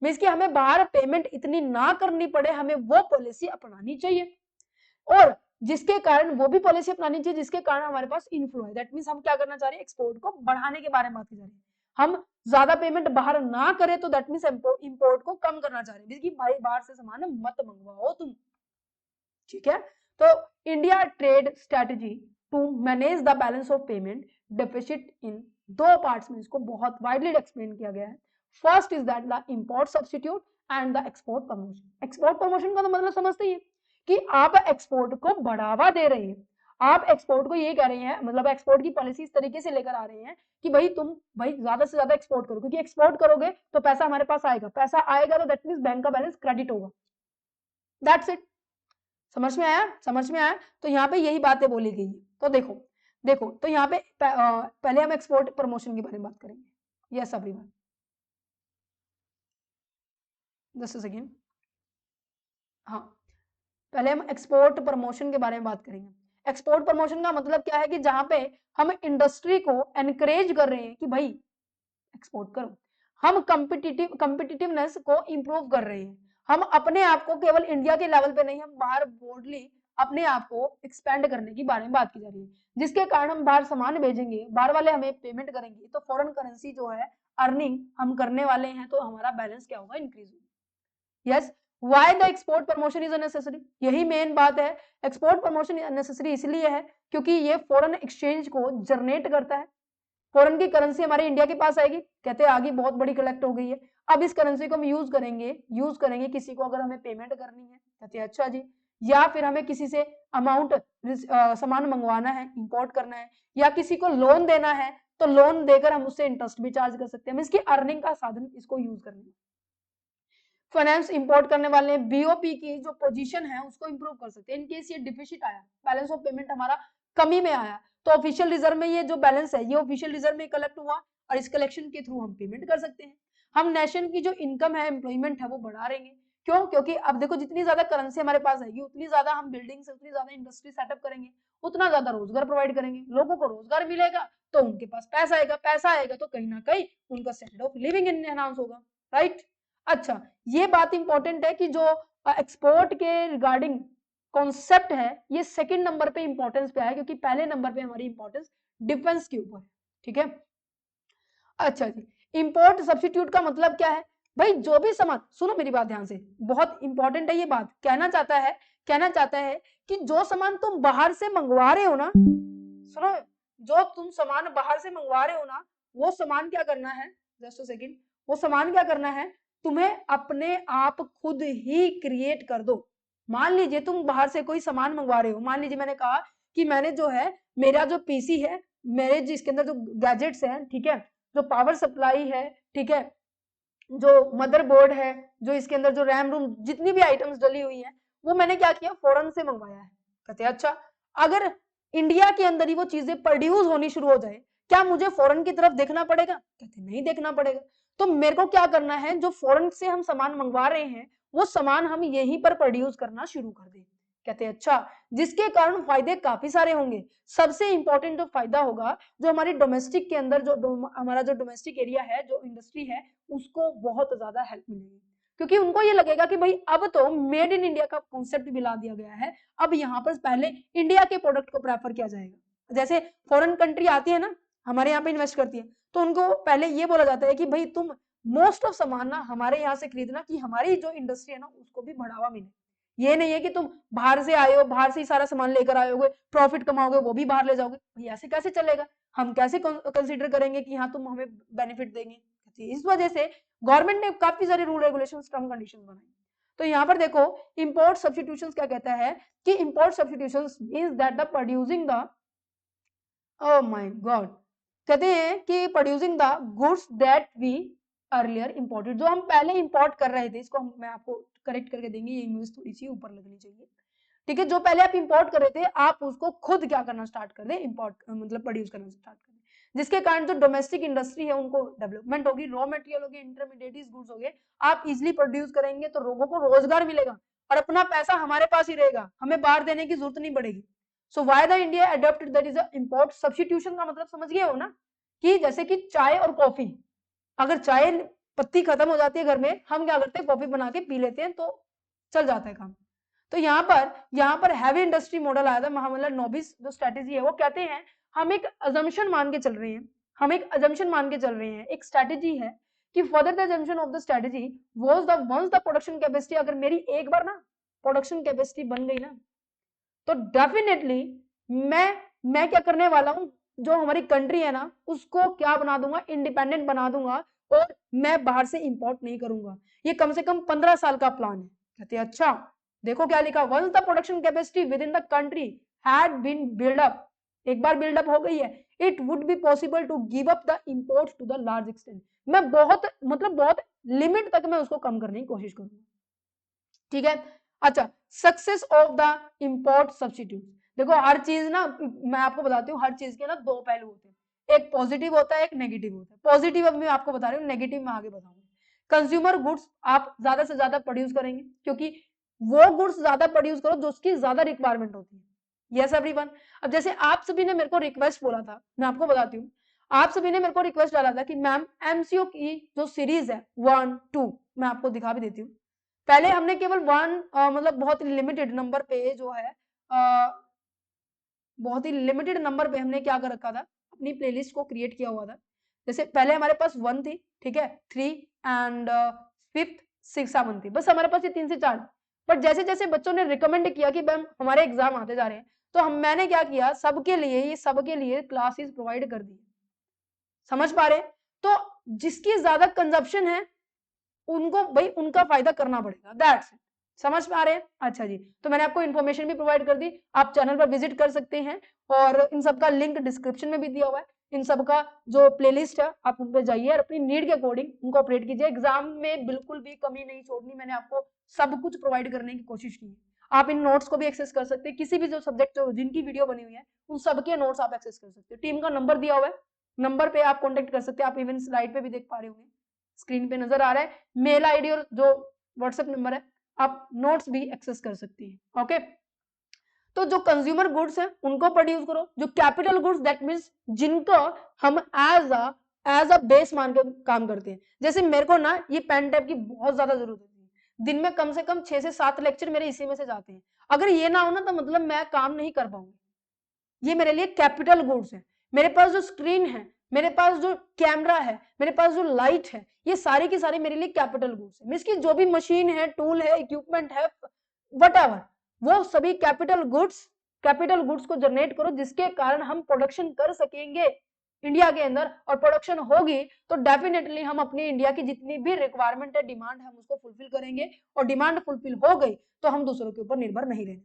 Means कि हमें बाहर पेमेंट इतनी ना करनी पड़े, हमें वो पॉलिसी अपनानी चाहिए, और जिसके कारण, वो भी पॉलिसी अपनानी चाहिए जिसके कारण हमारे पास इनफ्लो है। दैट मींस हम क्या करना चाह रहे हैं, एक्सपोर्ट को बढ़ाने के बारे में बात की जा रही है। हम ज्यादा पेमेंट बाहर ना करें तो दैट मींस इंपोर्ट को कम करना चाह रहे हैं, कि भाई बाहर से सामान मत मंगवाओ तुम, ठीक है। तो India trade strategy to manage the balance of payment deficit in दो पार्ट्स में इसको बहुत वाइडली एक्सप्लेन किया गया है। First is that the import substitute and the export promotion. Export promotion का तो मतलब समझते ही कि आप एक्सपोर्ट को बढ़ावा दे रहे हैं, आप एक्सपोर्ट को ये कह रहे हैं, मतलब एक्सपोर्ट की पॉलिसी इस तरीके से लेकर आ रहे हैं कि भाई तुम भाई ज्यादा से ज्यादा एक्सपोर्ट करो, क्योंकि एक्सपोर्ट करोगे तो पैसा हमारे पास आएगा, पैसा आएगा तो दैट मींस बैंक का बैलेंस क्रेडिट होगा, दैट्स इट। समझ में आया, समझ में आया। तो यहाँ पे यही बातें बोली गई है। तो देखो देखो, तो यहाँ पे पहले हम एक्सपोर्ट प्रमोशन के बारे में बात करेंगे। Yes everyone, just a second, हाँ, पहले हम एक्सपोर्ट प्रमोशन के बारे में बात करेंगे। एक्सपोर्ट प्रमोशन का मतलब क्या है कि जहां पे हम इंडस्ट्री को एनकरेज कर रहे हैं कि भाई एक्सपोर्ट करो, हम कम्पिटिटिवनेस को इंप्रूव कर रहे हैं, हम अपने आप को केवल इंडिया के लेवल पे नहीं, हम बाहर बोर्डली अपने आप को एक्सपेंड करने की बारे में बात की जा रही है, जिसके कारण हम बाहर सामान भेजेंगे, बाहर वाले हमें पेमेंट करेंगे, तो फॉरेन करेंसी जो है अर्निंग हम करने वाले हैं, तो हमारा बैलेंस क्या होगा, इंक्रीज होगा। Yes, why the export promotion is unnecessary, यही मेन बात है। एक्सपोर्ट प्रमोशन अननेसेसरी इसलिए है क्योंकि ये फॉरेन एक्सचेंज को जनरेट करता है, फॉरेन की करेंसी हमारे इंडिया के पास आएगी, कहते हैं आगे बहुत बड़ी कलेक्ट हो गई है, अब इस करेंसी को हम यूज करेंगे किसी को अगर हमें पेमेंट करनी है, कहते हैं अच्छा जी, या फिर हमें किसी से अमाउंट सामान मंगवाना है, इंपोर्ट करना है, या किसी को लोन देना है, तो लोन देकर हम उससे इंटरेस्ट भी चार्ज कर सकते हैं, इसकी अर्निंग का साधन इसको यूज करने में। फाइनेंस इंपोर्ट करने वाले बीओपी की जो पोजीशन है उसको इंप्रूव कर सकते हैं, इनकेस ये डिफिसिट आया, बैलेंस ऑफ पेमेंट हमारा कमी में आया, तो ऑफिशियल रिजर्व में ये जो बैलेंस है, ये ऑफिशियल रिजर्व में कलेक्ट हुआ, और इस कलेक्शन के थ्रू हम पेमेंट कर सकते हैं। हम नेशन की जो इनकम है, एम्प्लॉयमेंट है, वो बढ़ा रहेंगे। क्यों? क्योंकि अब देखो जितनी ज्यादा करेंसी हमारे पास आएगी, उतनी ज्यादा हम बिल्डिंग से, उतनी ज्यादा इंडस्ट्री सेटअप करेंगे, उतना ज्यादा रोजगार प्रोवाइड करेंगे, लोगों को रोजगार मिलेगा तो उनके पास पैसा आएगा, पैसा आएगा तो कहीं ना कहीं उनका स्टैंडर्ड ऑफ लिविंग एनहांस होगा, राइट। अच्छा, ये बात इंपॉर्टेंट है कि जो एक्सपोर्ट के रिगार्डिंग कॉन्सेप्ट है, ये सेकंड नंबर पे इंपॉर्टेंस पे है, क्योंकि पहले नंबर पे हमारी इंपॉर्टेंस डिफेंस के ऊपर है, ठीक है। अच्छा जी, इंपोर्ट सब्स्टिट्यूट का मतलब क्या है, भाई जो भी सामान, सुनो मेरी बात ध्यान से, बहुत इंपॉर्टेंट है ये बात, कहना चाहता है कि जो सामान तुम बाहर से मंगवा रहे हो ना, सुनो, जो तुम सामान बाहर से मंगवा रहे हो ना, वो सामान क्या करना है, जस्ट अ सेकंड, वो सामान क्या करना है, तुम्हें अपने आप खुद ही क्रिएट कर दो। मान लीजिए तुम बाहर से कोई सामान मंगवा रहे हो, मान लीजिए मैंने कहा कि मैंने जो है मेरा जो पीसी है, मेरे जिसके अंदर जो गैजेट्स हैं, ठीक है, जो पावर सप्लाई है, ठीक है, जो मदरबोर्ड है, जो इसके अंदर जो रैम रोम जितनी भी आइटम्स डली हुई हैं, वो मैंने क्या किया, फॉरेन से मंगवाया है। कहते हैं अच्छा, अगर इंडिया के अंदर ही वो चीजें प्रोड्यूस होनी शुरू हो जाए, क्या मुझे फॉरेन की तरफ देखना पड़ेगा? कहते नहीं देखना पड़ेगा। तो मेरे को क्या करना है, जो फॉरेन से हम सामान मंगवा रहे हैं वो सामान हम यहीं पर प्रोड्यूस करना शुरू कर दें। कहते हैं अच्छा, जिसके कारण फायदे काफी सारे होंगे। सबसे इंपॉर्टेंट जो फायदा होगा, जो हमारी डोमेस्टिक के अंदर जो हमारा जो डोमेस्टिक एरिया है, जो इंडस्ट्री है, उसको बहुत ज्यादा हेल्प मिलेगी, क्योंकि उनको ये लगेगा कि भाई अब तो मेड इन इंडिया का कॉन्सेप्ट भी ला दिया गया है, अब यहाँ पर पहले इंडिया के प्रोडक्ट को प्रेफर किया जाएगा। जैसे फॉरेन कंट्री आती है ना, हमारे यहाँ पे इन्वेस्ट करती है, तो उनको पहले ये बोला जाता है कि भाई तुम मोस्ट ऑफ सामान ना हमारे यहाँ से खरीदना, कि हमारी जो इंडस्ट्री है ना उसको भी बढ़ावा मिले। ये नहीं है कि तुम बाहर से आए हो, बाहर से ही सारा सामान लेकर आओगे, प्रॉफिट कमाओगे, वो भी बाहर ले जाओगे, भाई ऐसे कैसे चलेगा, हम कैसे कंसीडर करेंगे कि हाँ तुम हमें बेनिफिट देंगे। इस वजह से गवर्नमेंट ने काफी सारे रूल रेगुलेशन टर्म कंडीशन बनाए। तो यहाँ पर देखो इंपोर्ट सब्स्टिट्यूशन क्या कहता है कि import substitution means that the producing the, oh my god, कहते हैं कि producing the goods that we earlier imported, जो हम पहले इंपोर्ट कर रहे थे, इसको मैं आपको करेक्ट करके देंगे, ये इंग्लिश थोड़ी सी ऊपर लगनी चाहिए, ठीक है, जो पहले आप इंपोर्ट कर रहे थे आप उसको खुद क्या करना स्टार्ट कर दें, इंपोर्ट मतलब प्रोड्यूस करना स्टार्ट कर दें, जिसके कारण जो डोमेस्टिक इंडस्ट्री है उनको डेवलपमेंट होगी, रॉ मटेरियल होगी, इंटरमीडिएट गुड्स होंगे, आप इजिली प्रोड्यूस करेंगे तो लोगों को रोजगार मिलेगा और अपना पैसा हमारे पास ही रहेगा, हमें बाहर देने की जरूरत नहीं पड़ेगी। So why the India adopted that is import substitution, का मतलब समझ गए हो ना, कि जैसे कि चाय और कॉफी, अगर चाय पत्ती खत्म हो जाती है घर में, हम क्या करते हैं कॉफी बना के पी लेते हैं, तो चल जाता है काम। तो यहाँ पर हैवी इंडस्ट्री मॉडल आया था, महामंडल नोबिस जो स्ट्रेटेजी है, वो कहते हैं हम एक अजम्पशन मान के चल रहे हैं, हम एक अजम्पशन मान के चल रहे हैं, एक स्ट्रेटेजी है कि further the assumption of the strategy was the ones the production capacity, अगर मेरी एक बार ना प्रोडक्शन कैपेसिटी बन गई ना, तो डेफिनेटली मैं क्या करने वाला हूं, जो हमारी कंट्री है ना उसको क्या बना दूंगा, इंडिपेंडेंट बना दूंगा, और मैं बाहर से इंपोर्ट नहीं करूंगा। ये कम से कम 15 साल का प्लान है। कहते हैं अच्छा, देखो क्या लिखा, once the production capacity within the country had been build up, एक बार बिल्डअप हो गई है, it would be possible to give up the import to the large extent, मैं बहुत लिमिट तक मैं उसको कम करने की कोशिश करूंगा, ठीक है। अच्छा, success of the import substitute, देखो हर चीज ना, मैं आपको बताती हूँ, हर चीज के ना दो पहलू होते हैं, एक पॉजिटिव होता है, एक नेगेटिव होता है। पॉजिटिव अब मैं आपको बता रही हूँ, नेगेटिव मैं आगे बताऊंगी। कंज्यूमर गुड्स आप ज्यादा से ज्यादा प्रोड्यूस करेंगे, क्योंकि वो गुड्स ज्यादा प्रोड्यूस करो जो उसकी ज्यादा रिक्वायरमेंट होती है। यस एवरीवन, अब जैसे आप सभी ने मेरे को रिक्वेस्ट बोला था, मैं आपको बताती हूँ, आप सभी ने मेरे को रिक्वेस्ट डाला था कि मैम एमसीओ की जो सीरीज है 1, 2, मैं आपको दिखा भी देती हूँ। पहले हमने केवल मतलब बहुत ही लिमिटेड नंबर पे जो है, बहुत ही लिमिटेड नंबर पे हमने क्या कर रखा था, अपनी प्लेलिस्ट को क्रिएट किया हुआ था। जैसे पहले हमारे पास 1 थी, ठीक है, 3 एंड 5th 6 7 थी, बस हमारे पास ये 3 से 4। बट जैसे जैसे बच्चों ने रिकमेंड किया कि मैम हमारे एग्जाम आते जा रहे हैं, तो मैंने क्या किया, सबके लिए क्लासेस प्रोवाइड कर दी। समझ पा रहे? तो जिसकी ज्यादा कंजप्शन है उनको भाई उनका फायदा करना पड़ेगा, दैट्स इट। समझ पा रहे हैं? अच्छा जी, तो मैंने आपको इन्फॉर्मेशन भी प्रोवाइड कर दी, आप चैनल पर विजिट कर सकते हैं, और इन सब का लिंक डिस्क्रिप्शन में भी दिया हुआ है। इन सब का जो प्लेलिस्ट है आप उन पर जाइए और अपनी नीड के अकॉर्डिंग उनको ऑपरेट कीजिए। एग्जाम में बिल्कुल भी कमी नहीं छोड़नी, मैंने आपको सब कुछ प्रोवाइड करने की कोशिश की है। आप इन नोट्स को भी एक्सेस कर सकते हैं, किसी भी जो सब्जेक्ट जिनकी वीडियो बनी हुई है उन सबके नोट्स आप एक्सेस कर सकते हो। टीम का नंबर दिया हुआ है, नंबर पे आप कॉन्टेक्ट कर सकते हैं। आप इवन स्लाइड पे भी देख पा रहे होंगे, स्क्रीन पे नजर आ रहा है मेल आईडी और जो व्हाट्सएप नंबर है, आप नोट्स भी एक्सेस कर सकती हैं। ओके, तो जो कंज्यूमर गुड्स हैं उनको प्रोड्यूस करो, जो कैपिटल गुड्स दैट मींस जिनको हम एज अ बेस मान के काम करते हैं। जैसे मेरे को ना ये पेन टैब की बहुत ज्यादा जरूरत होती है, दिन में कम से कम 6 से 7 लेक्चर मेरे इसी में से जाते हैं। अगर ये ना हो ना तो मतलब मैं काम नहीं कर पाऊंगी। ये मेरे लिए कैपिटल गुड्स है। मेरे पास जो स्क्रीन है, मेरे पास जो कैमरा है, मेरे पास जो लाइट है, ये सारी की सारी मेरे लिए कैपिटल गुड्स है। इसकी जो भी मशीन है, टूल है, इक्विपमेंट है, व्हाटएवर, वो सभी कैपिटल गुड्स को जनरेट करो, जिसके कारण हम प्रोडक्शन कर सकेंगे, इंडिया के अंदर और प्रोडक्शन होगी तो डेफिनेटली हम अपनी इंडिया की जितनी भी रिक्वायरमेंट है, डिमांड है, हम उसको फुलफिल करेंगे और डिमांड फुलफिल हो गई तो हम दूसरों के ऊपर निर्भर नहीं रहेंगे।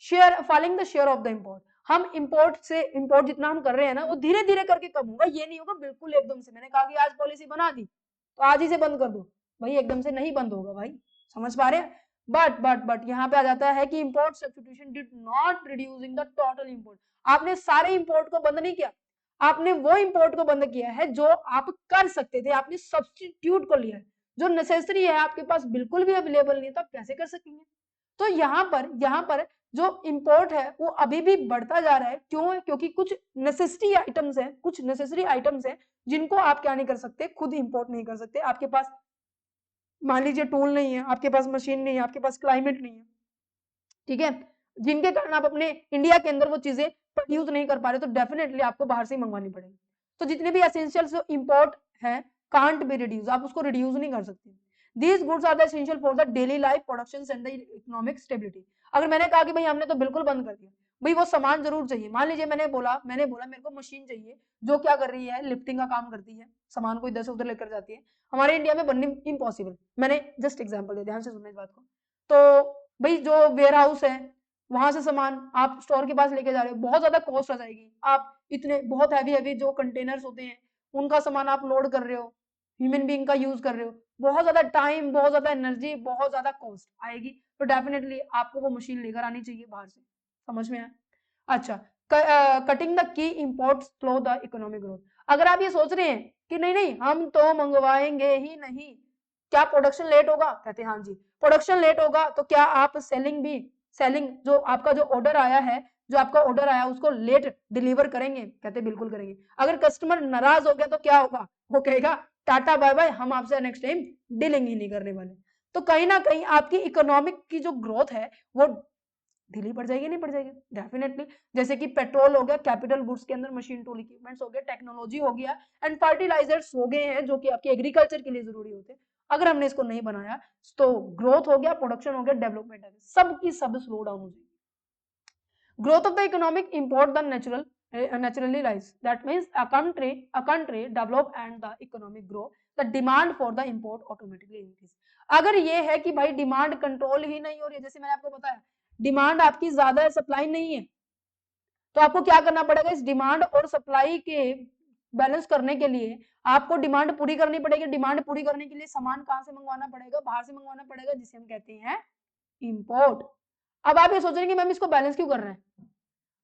Share falling the share of the import, हम इंपोर्ट जितना हम कर रहे हैं ना वो धीरे धीरे करके कम होगा, ये नहीं होगा बिल्कुल एकदम से। मैंने कहा कि आज पॉलिसी बना दी तो आज ही से बंद कर दो, भाई एकदम से नहीं बंद होगा भाई, समझ पा रहे हैं। बट यहाँ पे आ जाता है कि import substitution did not reducing the total import, आपने सारे इंपोर्ट को बंद नहीं किया, आपने वो इंपोर्ट को बंद किया है जो आप कर सकते थे, आपने सब्स्टिट्यूट को लिया है, जो नेसेसरी है आपके पास बिल्कुल भी अवेलेबल नहीं है तो आप कैसे कर सकेंगे। तो यहाँ पर जो इंपोर्ट है वो अभी भी बढ़ता जा रहा है, क्यों है, क्योंकि कुछ नेसेसरी आइटम्स हैं जिनको आप क्या नहीं कर सकते, खुद इंपोर्ट नहीं कर सकते। आपके पास मान लीजिए टूल नहीं है, आपके पास मशीन नहीं है, आपके पास क्लाइमेट नहीं है, ठीक है, जिनके कारण आप अपने इंडिया के अंदर वो चीजें प्रोड्यूस नहीं कर पा रहे, तो डेफिनेटली आपको बाहर से मंगवानी पड़ेगी। तो जितने भी एसेंशियल्स इंपोर्ट है कांट बी रिड्यूस, आप उसको रिड्यूस नहीं कर सकते। These goods are the essential for the daily life production and the economic stability. अगर मैंने कहा कि भाई हमने तो बिल्कुल बंद कर दिया, भाई वो सामान जरूर चाहिए। मान लीजिए मैंने बोला मेरे को मशीन चाहिए जो क्या कर रही है, लिफ्टिंग का काम करती है, सामान को इधर से उधर लेकर जाती है, हमारे इंडिया में बननी इम्पॉसिबल। मैंने जस्ट एग्जांपल दिया, ध्यान से सुनना इस बात को। तो भाई जो वेयर हाउस है वहां से सामान आप स्टोर के पास लेके जा रहे हो, बहुत ज्यादा कॉस्ट आ जाएगी। आप इतने बहुत हैवी जो कंटेनर्स होते हैं उनका सामान आप लोड कर रहे हो, ह्यूमन बीइंग का यूज कर रहे हो, बहुत ज्यादा टाइम, बहुत ज्यादा एनर्जी, बहुत ज्यादा कॉस्ट आएगी। तो डेफिनेटली आपको वो मशीन लेकर आनी चाहिए बाहर से, समझ में आया। अच्छा, cutting the key imports slow the economic growth. अगर आप ये सोच रहे हैं कि नहीं नहीं हम तो मंगवाएंगे ही नहीं, क्या प्रोडक्शन लेट होगा, कहते हैं हाँ जी प्रोडक्शन लेट होगा, तो क्या आप सेलिंग जो आपका जो ऑर्डर आया है, जो आपका ऑर्डर आया उसको लेट डिलीवर करेंगे, कहते बिल्कुल करेंगे। अगर कस्टमर नाराज हो गया तो क्या होगा, वो कहेगा टाटा बाय बाय, हम आपसे नेक्स्ट टाइम डीलिंग ही नहीं करने वाले। तो कहीं ना कहीं आपकी इकोनॉमिक की जो ग्रोथ है वो ढीली पड़ जाएगी, नहीं पड़ जाएगी, डेफिनेटली। जैसे कि पेट्रोल हो गया, कैपिटल गुड्स के अंदर मशीन टूल इक्विपमेंट्स हो गया, टेक्नोलॉजी हो गया एंड फर्टिलाइजर्स हो गए हैं जो कि आपके एग्रीकल्चर के लिए जरूरी होते हैं। अगर हमने इसको नहीं बनाया तो ग्रोथ हो गया, प्रोडक्शन हो गया, डेवलपमेंट हो गया, सब की सब स्लो डाउन हो जाएगी। Growth of the economic import the naturally rise. That means a country develop and the economic grow, the demand for the import automatically increase. अगर ये है कि भाई डिमांड कंट्रोल ही नहीं हो रही है, जैसे मैंने आपको बताया डिमांड आपकी ज्यादा है, सप्लाई नहीं है, तो आपको क्या करना पड़ेगा, इस डिमांड और सप्लाई के बैलेंस करने के लिए आपको डिमांड पूरी करनी पड़ेगी। डिमांड पूरी करने के लिए सामान कहां से मंगवाना पड़ेगा, बाहर से मंगवाना पड़ेगा, जिसे हम कहते हैं इंपोर्ट। अब आप ये सोच रहे हैं कि मैम इसको बैलेंस क्यों कर रहे हैं,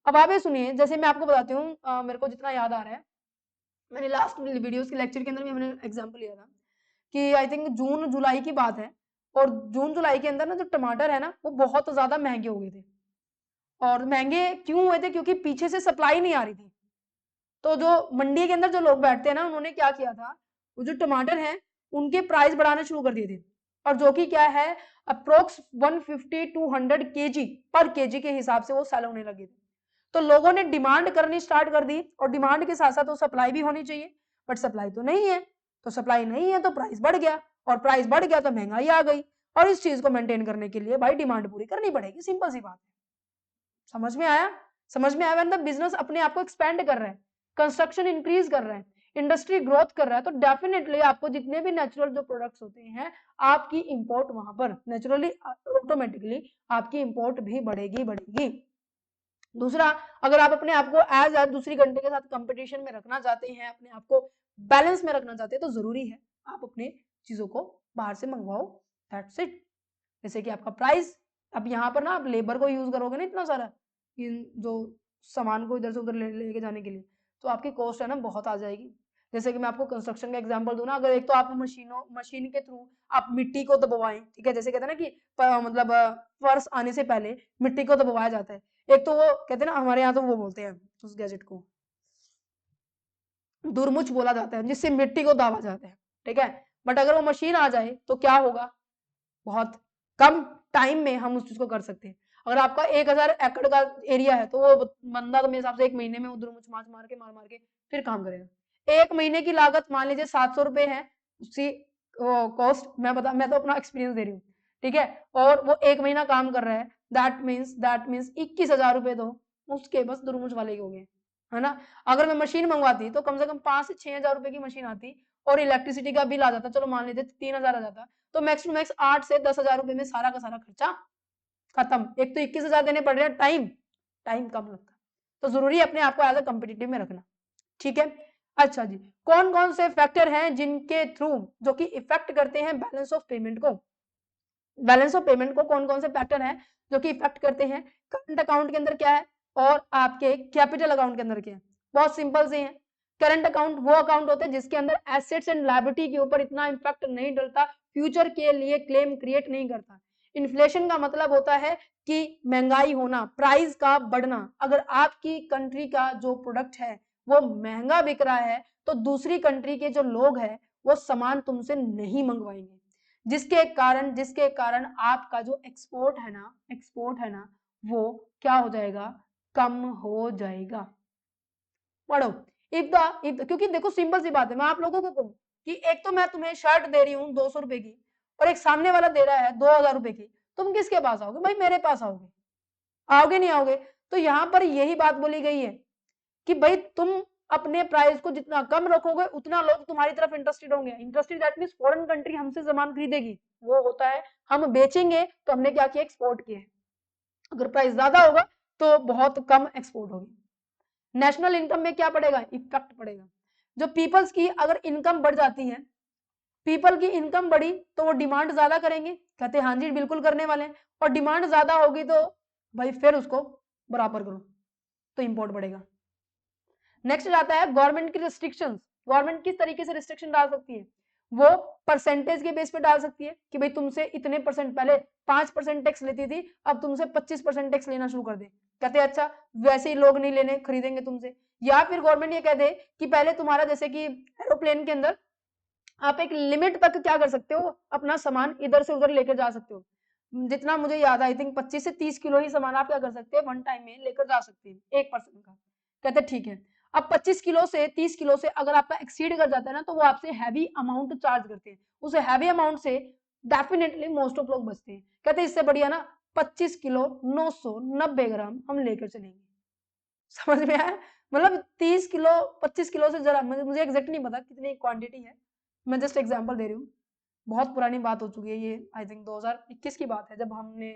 अब आप ये सुनिए, जैसे मैं आपको बताती हूँ, मेरे को जितना याद आ रहा है, मैंने लास्ट वीडियोस के लेक्चर के अंदर भी मैंने एग्जांपल लिया था कि आई थिंक जून जुलाई की बात है, और जून जुलाई के अंदर ना जो टमाटर है ना वो बहुत ज्यादा महंगे हो गए थे। और महंगे क्यों हुए थे, क्योंकि पीछे से सप्लाई नहीं आ रही थी। तो जो मंडी के अंदर जो लोग बैठते हैं ना, उन्होंने क्या किया था, वो जो टमाटर है उनके प्राइस बढ़ाने शुरू कर दिए थे, और जो कि क्या है अप्रोक्स 150 to 100 केजी पर केजी के हिसाब से वो सेल होने लगे थे। तो लोगों ने डिमांड करनी स्टार्ट कर दी, और डिमांड के साथ साथ तो सप्लाई भी होनी चाहिए, बट सप्लाई तो नहीं है, तो सप्लाई नहीं है तो प्राइस बढ़ गया, और प्राइस बढ़ गया तो महंगाई आ गई, और इस चीज को मेंटेन करने के लिए भाई डिमांड पूरी करनी पड़ेगी, सिंपल सी बात है। समझ में आया, समझ में आया। मतलब बिजनेस अपने आप को एक्सपेंड कर रहा है, कंस्ट्रक्शन इंक्रीज कर रहा है, इंडस्ट्री ग्रोथ कर रहा है, तो डेफिनेटली आपको जितने भी नेचुरल जो प्रोडक्ट्स होते हैं आपकी इंपोर्ट वहां पर नेचुरली ऑटोमेटिकली आपकी इंपोर्ट भी बढ़ेगी। दूसरा, अगर आप अपने आप को एज दूसरी कंट्री के साथ कंपटीशन में रखना चाहते हैं, अपने आप को बैलेंस में रखना चाहते हैं, तो जरूरी है आप अपने चीजों को बाहर से मंगवाओ, दैट्स इट। जैसे कि आपका प्राइस, अब यहाँ पर ना आप लेबर को यूज करोगे ना इतना सारा, जो सामान को इधर से उधर लेके जाने के लिए, तो आपकी कॉस्ट है ना बहुत आ जाएगी। जैसे कि मैं आपको कंस्ट्रक्शन का एग्जांपल दूं ना, अगर एक तो आप मशीन के थ्रू आप मिट्टी को दबवाएं, ठीक है, जैसे कहते हैं ना कि मतलब फर्श आने से पहले मिट्टी को दबवाया जाता है, एक तो वो कहते हैं ना, हमारे यहाँ तो वो बोलते हैं उस गैजेट को दुरमुच बोला जाता है, जिससे मिट्टी को दाबा जाता है, ठीक है। बट अगर वो मशीन आ जाए तो क्या होगा, बहुत कम टाइम में हम उस चीज को कर सकते हैं। अगर आपका 1000 एकड़ का एरिया है तो वो बंदा तो मेरे हिसाब से 1 महीने में उधर मार मार के फिर काम करेगा। 1 महीने की लागत मान लीजिए 700 रुपए है, उसकी कॉस्ट मैं तो अपना एक्सपीरियंस दे रही हूँ, ठीक है, और वो 1 महीना काम कर रहा है, दैट मीन्स 21,000 रुपए तो उसके बस दुरमुच वाले ही हो गए। है ना। अगर मैं मशीन मंगवाती तो कम से कम 5 से 6 हजार रुपए की मशीन आती और इलेक्ट्रिसिटी का बिल आ जाता, चलो मान लीजिए 3 हजार आ जाता, तो मैक्स टू मैक्स 8 से 10 हजार रुपए में सारा का सारा खर्चा खत्म। एक तो 21 हजार देने पड़ रहे हैं, टाइम कम लगता, तो जरूरी है अपने आप को एज अ कॉम्पिटिटिव में रखना। ठीक है, अच्छा जी, कौन कौन से फैक्टर हैं जिनके थ्रू जो कि इफेक्ट करते हैं बैलेंस ऑफ पेमेंट को, बैलेंस ऑफ पेमेंट को कौन कौन से फैक्टर हैं जो कि इफेक्ट करते हैं। करंट अकाउंट के अंदर क्या है और आपके कैपिटल अकाउंट के अंदर क्या है, बहुत सिंपल से है। करंट अकाउंट वो अकाउंट होते हैं जिसके अंदर एसेट्स एंड लायबिलिटी के ऊपर इतना इम्पैक्ट नहीं डलता, फ्यूचर के लिए क्लेम क्रिएट नहीं करता। इन्फ्लेशन का मतलब होता है कि महंगाई होना, प्राइस का बढ़ना। अगर आपकी कंट्री का जो प्रोडक्ट है वो महंगा बिक रहा है तो दूसरी कंट्री के जो लोग हैं वो सामान तुमसे नहीं मंगवाएंगे, जिसके कारण आपका जो एक्सपोर्ट है ना वो क्या हो जाएगा, कम हो जाएगा। पढ़ो, इफ क्योंकि देखो सिंपल सी बात है, मैं आप लोगों को कहूँ कि एक तो मैं तुम्हें शर्ट दे रही हूँ 200 रुपए की और एक सामने वाला दे रहा है 2000 रुपए की, तुम किसके पास आओगे भाई, मेरे पास आओगे, आओगे नहीं आओगे। तो यहाँ पर यही बात बोली गई है कि भाई तुम अपने प्राइस को जितना कम रखोगे उतना लोग तुम्हारी तरफ इंटरेस्टेड होंगे। Interested that means foreign country हमसे सामान खरीदेगी, वो होता है हम बेचेंगे तो हमने क्या किया, एक्सपोर्ट किया। अगर प्राइस ज्यादा होगा तो बहुत कम एक्सपोर्ट होगी। नेशनल इनकम में क्या पड़ेगा, इफेक्ट पड़ेगा। जो पीपल्स की अगर इनकम बढ़ जाती है, पीपल की इनकम बढ़ी तो वो डिमांड ज्यादा करेंगे, कहते हैं हाँ जी बिल्कुल करने वाले हैं, और डिमांड ज्यादा होगी तो भाई फिर उसको बराबर करो तो इंपोर्ट बढ़ेगा। नेक्स्ट आता है गवर्नमेंट की रिस्ट्रिक्शंस। गवर्नमेंट किस तरीके से रिस्ट्रिक्शन डाल सकती है, वो परसेंटेज के बेस पे डाल सकती है कि भाई तुमसे इतने परसेंट, पहले 5% टैक्स लेती थी अब तुमसे 25% टैक्स लेना शुरू कर दे, कहते अच्छा वैसे ही लोग नहीं लेने खरीदेंगे तुमसे। या फिर गवर्नमेंट ये कह दे कि पहले तुम्हारा जैसे कि एरोप्लेन के अंदर आप एक लिमिट तक क्या कर सकते हो, अपना सामान इधर से उधर लेकर जा सकते हो, जितना मुझे याद आई थिंक 25 से 30 किलो ही सामान आप क्या कर सकते हैं वन टाइम में लेकर जा सकते हैं एक पर्सन का। कहते ठीक है, अब 25 किलो से 30 किलो से अगर आपका एक्सीड कर जाता है ना तो वो आपसे हैवी अमाउंट चार्ज करते हैं, उस हैवी अमाउंट से डेफिनेटली मोस्ट ऑफ लोग बचते हैं। कहते इससे बढ़िया ना 25 किलो 990 ग्राम हम लेकर चलेंगे। समझ में आया, मतलब 30 किलो 25 किलो से जरा मुझे एग्जैक्ट नहीं पता कितनी क्वांटिटी है, मैं जस्ट एग्जांपल दे रही हूँ। बहुत पुरानी बात हो चुकी है ये, आई थिंक 2021 की बात है जब हमने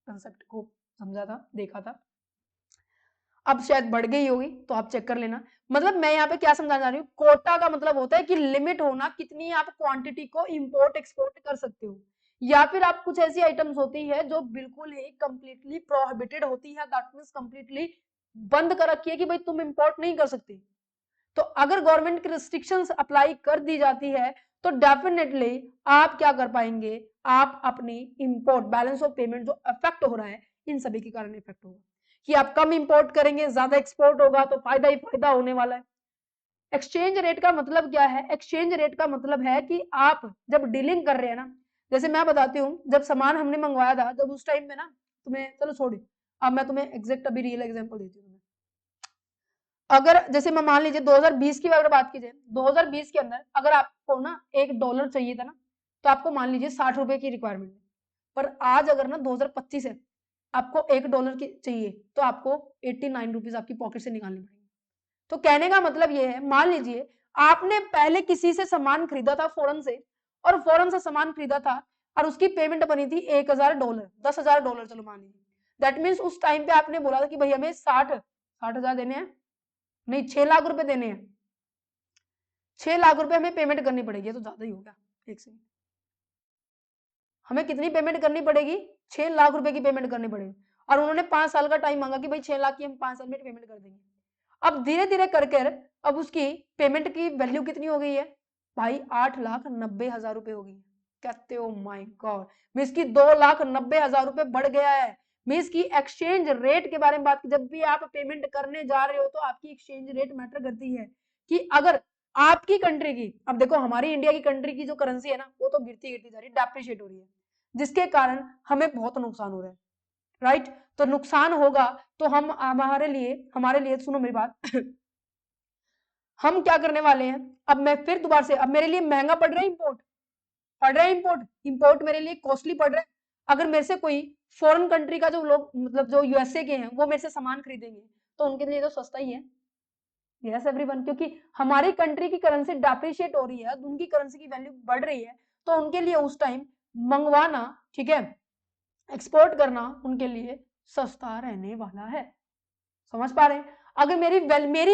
कंसेप्ट को समझा था, देखा था। अब शायद बढ़ गई होगी तो आप चेक कर लेना। मतलब मैं यहाँ पे क्या समझाना चाह रही हूँ, कोटा का मतलब होता है कि लिमिट होना, कितनी आप क्वांटिटी को इंपोर्ट एक्सपोर्ट कर सकते हो। या फिर आप कुछ ऐसी आइटम्स होती है जो बिल्कुल ही कंप्लीटली प्रोहिबिटेड होती है, दैट मींस कंप्लीटली बंद कर रखी है कि भाई तुम इंपोर्ट नहीं कर सकते। तो अगर गवर्नमेंट की रिस्ट्रिक्शंस अप्लाई कर दी जाती है तो डेफिनेटली आप क्या कर पाएंगे, आप अपनी इंपोर्ट बैलेंस ऑफ पेमेंट जो अफेक्ट हो रहा है इन सभी के कारण इफेक्ट होगा, कि आप कम इंपोर्ट करेंगे ज्यादा एक्सपोर्ट होगा तो फायदा ही फायदा होने वाला है। एक्सचेंज रेट का मतलब क्या है, एक्सचेंज रेट का मतलब है कि आप जब डीलिंग कर रहे हैं ना, जैसे मैं बताती हूँ जब सामान हमने मंगवाया था जब उस टाइम में ना, तुम्हें चलो छोड़िए, अब मैं तुम्हें एग्जैक्ट अभी रियल एग्जांपल देती हूँ। अगर जैसे मैं मान लीजिए 2020 की अगर बात की जाए, 2020 के अंदर अगर आपको ना $1 चाहिए था ना तो आपको मान लीजिए 60 रुपए की रिक्वायरमेंट है, पर आज अगर ना 2025 है आपको $1 की चाहिए तो आपको 89 रुपीज आपकी पॉकेट से निकालनी पड़ेगी। तो कहने का मतलब ये है, मान लीजिए आपने पहले किसी से सामान खरीदा था फॉरन से, और फॉरन से सामान खरीदा था और उसकी पेमेंट बनी थी $1000, $10,000 चलो मान लीजिए। दैट मीन्स उस टाइम पे आपने बोला था कि भाई हमें 60,000 देने हैं, नहीं 6 लाख रुपए देने हैं, 6 लाख रुपए हमें पेमेंट करनी पड़ेगी, तो ज्यादा ही होगा। एक सेकंड, हमें कितनी पेमेंट करनी पड़ेगी, 6 लाख रुपए की पेमेंट करनी पड़ेगी, और उन्होंने 5 साल का टाइम मांगा कि भाई 6 लाख की हम 5 साल में पेमेंट कर देंगे। अब धीरे धीरे कर अब उसकी पेमेंट की वैल्यू कितनी हो गई है भाई, 8,90,000 रुपए हो गई है। कहते हो माय गॉड, मींस की 2,90,000 रुपए बढ़ गया है। मींस की एक्सचेंज रेट के बारे में बात की, जब भी आप पेमेंट करने जा रहे हो तो आपकी एक्सचेंज रेट मैटर करती है कि अगर आपकी कंट्री की, अब देखो हमारी इंडिया की कंट्री की जो करेंसी है ना वो तो गिरती गिरती जा रही है, डेप्रिशिएट हो रही है, जिसके कारण हमें बहुत नुकसान हो रहा है, राइट। तो नुकसान होगा तो हम हमारे लिए सुनो मेरी बात हम क्या करने वाले हैं, अब मैं फिर दोबारा से, अब मेरे लिए महंगा पड़ रहा है इंपोर्ट, इंपोर्ट मेरे लिए कॉस्टली पड़ रहा है। अगर मेरे से कोई फॉरेन कंट्री का जो लोग, मतलब जो यूएसए के हैं, वो मेरे से सामान खरीदेंगे तो उनके लिए तो सस्ता ही है, यस एवरीवन, क्योंकि हमारी कंट्री की करेंसी डेप्रिशिएट हो रही है, उनकी करेंसी की वैल्यू बढ़ रही है, तो उनके लिए उस टाइम मंगवाना, ठीक है, एक्सपोर्ट करना उनके लिए सस्ता रहने वाला है। समझ पा रहे हैं? अगर मेरी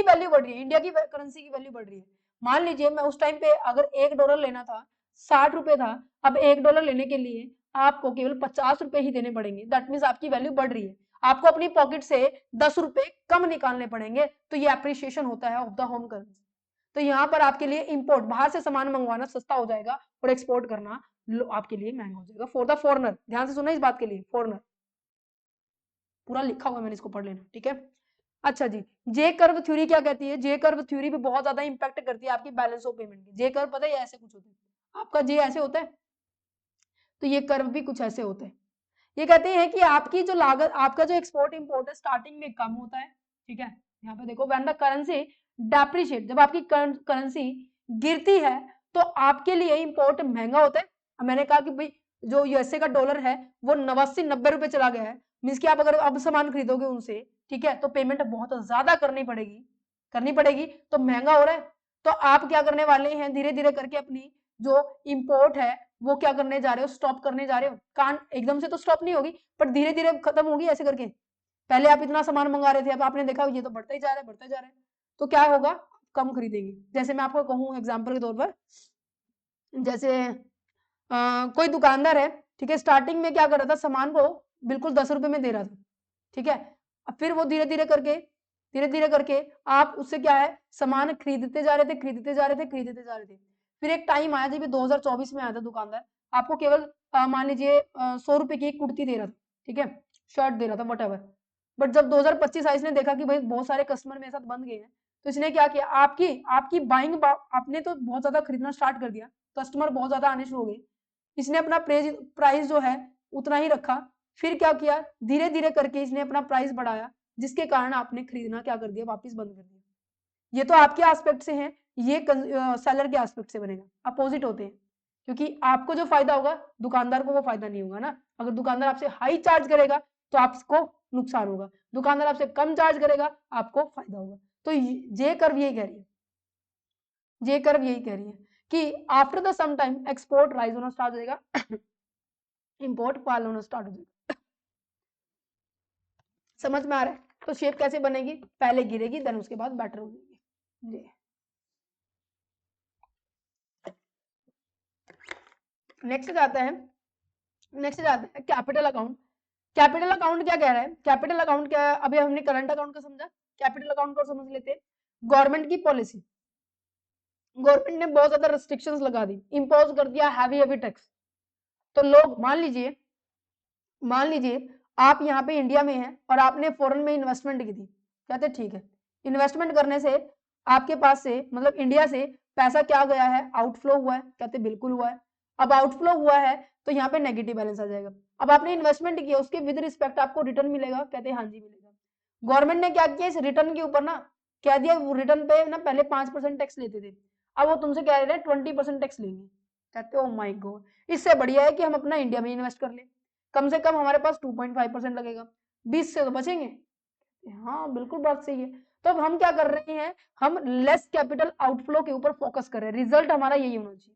वैल्यू बढ़ रही है, इंडिया की करेंसी की वैल्यू बढ़ रही है, मान लीजिए मैं उस टाइम पे अगर $1 लेना था, 60 रुपए था, अब $1 लेने के लिए आपको केवल 50 रुपए ही देने पड़ेंगे। दैट मीन्स आपकी वैल्यू बढ़ रही है, आपको अपनी पॉकेट से 10 रुपए कम निकालने पड़ेंगे, तो ये अप्रिसिएशन होता है ऑफ द होम करेंसी। तो यहाँ पर आपके लिए इंपोर्ट, बाहर से सामान मंगवाना सस्ता हो जाएगा और एक्सपोर्ट करना आपके लिए महंगा हो जाएगा फॉर द फॉरनर। ध्यान से सुना इस बात के लिए, फॉरनर पूरा लिखा हुआ है मैंने, इसको पढ़ लेना, ठीक है। अच्छा जी, जे कर्व थ्योरी क्या कहती है? जे कर्व थ्योरी भी बहुत ज्यादा इंपैक्ट करती है आपकी बैलेंस ऑफ पेमेंट की। जे कर्व पता है ऐसे कुछ होता है, आपका जे ऐसे होता है, तो ये कर्व भी कुछ ऐसे होते हैं। ये कहते हैं कि आपकी जो लागत, आपका जो एक्सपोर्ट इंपोर्ट है स्टार्टिंग में कम होता है, ठीक है। यहाँ पे देखो, व्हेन द करेंसी डेप्रिशिएट, जब आपकी करेंसी गिरती है तो आपके लिए इंपोर्ट महंगा होता है। मैंने कहा कि भाई जो यूएसए का डॉलर है वो 89-90 रुपए चला गया है, मीन्स कि आप अगर अब सामान खरीदोगे उनसे, ठीक है, तो पेमेंट बहुत ज्यादा करनी पड़ेगी, तो महंगा हो रहा है। तो आप क्या करने वाले हैं, धीरे धीरे करके अपनी जो इंपोर्ट है वो क्या करने जा रहे हो, स्टॉप करने जा रहे हो। कान एकदम से तो स्टॉप नहीं होगी, पर धीरे धीरे खत्म होगी ऐसे करके। पहले आप इतना सामान मंगा रहे थे, अब आपने देखा ये तो बढ़ता ही जा रहा है, तो क्या होगा, कम खरीदेंगे। जैसे मैं आपको कहूँ एग्जाम्पल के तौर पर, जैसे कोई दुकानदार है, ठीक है, स्टार्टिंग में क्या कर रहा था, सामान को बिल्कुल 10 रुपए में दे रहा था, ठीक है। अब फिर वो धीरे धीरे करके आप उससे क्या है, सामान खरीदते जा रहे थे। फिर एक टाइम आया जब 2024 में आया था, दुकानदार आपको केवल मान लीजिए 100 रुपए की एक कुर्ती दे रहा था, ठीक है, शर्ट दे रहा था, वट। बट जब 2025 आया, इसने देखा कि भाई बहुत सारे कस्टमर मेरे साथ बन गए हैं, तो इसने क्या किया, आपकी बाइंग, आपने तो बहुत ज्यादा खरीदना स्टार्ट कर दिया, कस्टमर बहुत ज्यादा आने शुरू हो गए, इसने अपना प्राइस जो है उतना ही रखा। फिर क्या किया, धीरे धीरे करके इसने अपना प्राइस बढ़ाया, जिसके कारण आपने खरीदना क्या कर दिया, वापस बंद कर दिया। ये तो आपके एस्पेक्ट से है, ये सेलर के एस्पेक्ट से बनेगा, अपोजिट होते हैं, क्योंकि आपको जो फायदा होगा दुकानदार को वो फायदा नहीं होगा ना। अगर दुकानदार आपसे हाई चार्ज करेगा तो आपको नुकसान होगा, दुकानदार आपसे कम चार्ज करेगा आपको फायदा होगा। तो जे कर्व यही कह रही है कि after the some time export rise होना स्टार्ट हो जाएगा, इंपोर्ट फॉल होना स्टार्ट हो जाएगा। समझ में आ रहा है? तो शेप कैसे बनेगी, पहले गिरेगी देन उसके बाद बेटर हो जाएगी। नेक्स्ट जाता है कैपिटल अकाउंट। कैपिटल अकाउंट क्या कह रहा है, कैपिटल अकाउंट क्या है, अभी हमने करंट अकाउंट का समझा, कैपिटल अकाउंट को समझ लेते हैं। गवर्नमेंट की पॉलिसी, गवर्नमेंट ने बहुत ज्यादा रिस्ट्रिक्शंस लगा दी, इंपोज कर दिया हैवी टैक्स। तो लोग मान लीजिए आप यहाँ पे इंडिया में हैं और आपने फॉरेन में इन्वेस्टमेंट की थी, कहते ठीक है, इन्वेस्टमेंट करने से आपके पास से मतलब इंडिया से पैसा क्या गया है, आउटफ्लो हुआ है, कहते बिल्कुल हुआ है। अब आउटफ्लो हुआ है तो यहाँ पे नेगेटिव बैलेंस आ जाएगा। अब आपने इन्वेस्टमेंट किया, उसके विद रिस्पेक्ट आपको रिटर्न मिलेगा, कहते हैं हाँ जी मिलेगा। गवर्नमेंट ने क्या किया, इस रिटर्न के ऊपर ना कह दिया, रिटर्न पे ना पहले 5% टैक्स लेते थे, अब वो तुमसे कह रहे हैं 20% टैक्स लेंगे। कहते हो माय गॉड, इससे बढ़िया है कि हम अपना इंडिया में इन्वेस्ट कर ले, कम से कम हमारे पास 2.5% लगेगा, 20 से तो बचेंगे। हाँ बिल्कुल बात सही है। तो अब हम क्या कर रहे हैं, हम लेस कैपिटल आउटफ्लो के ऊपर फोकस कर रहे हैं, रिजल्ट हमारा यही होना चाहिए।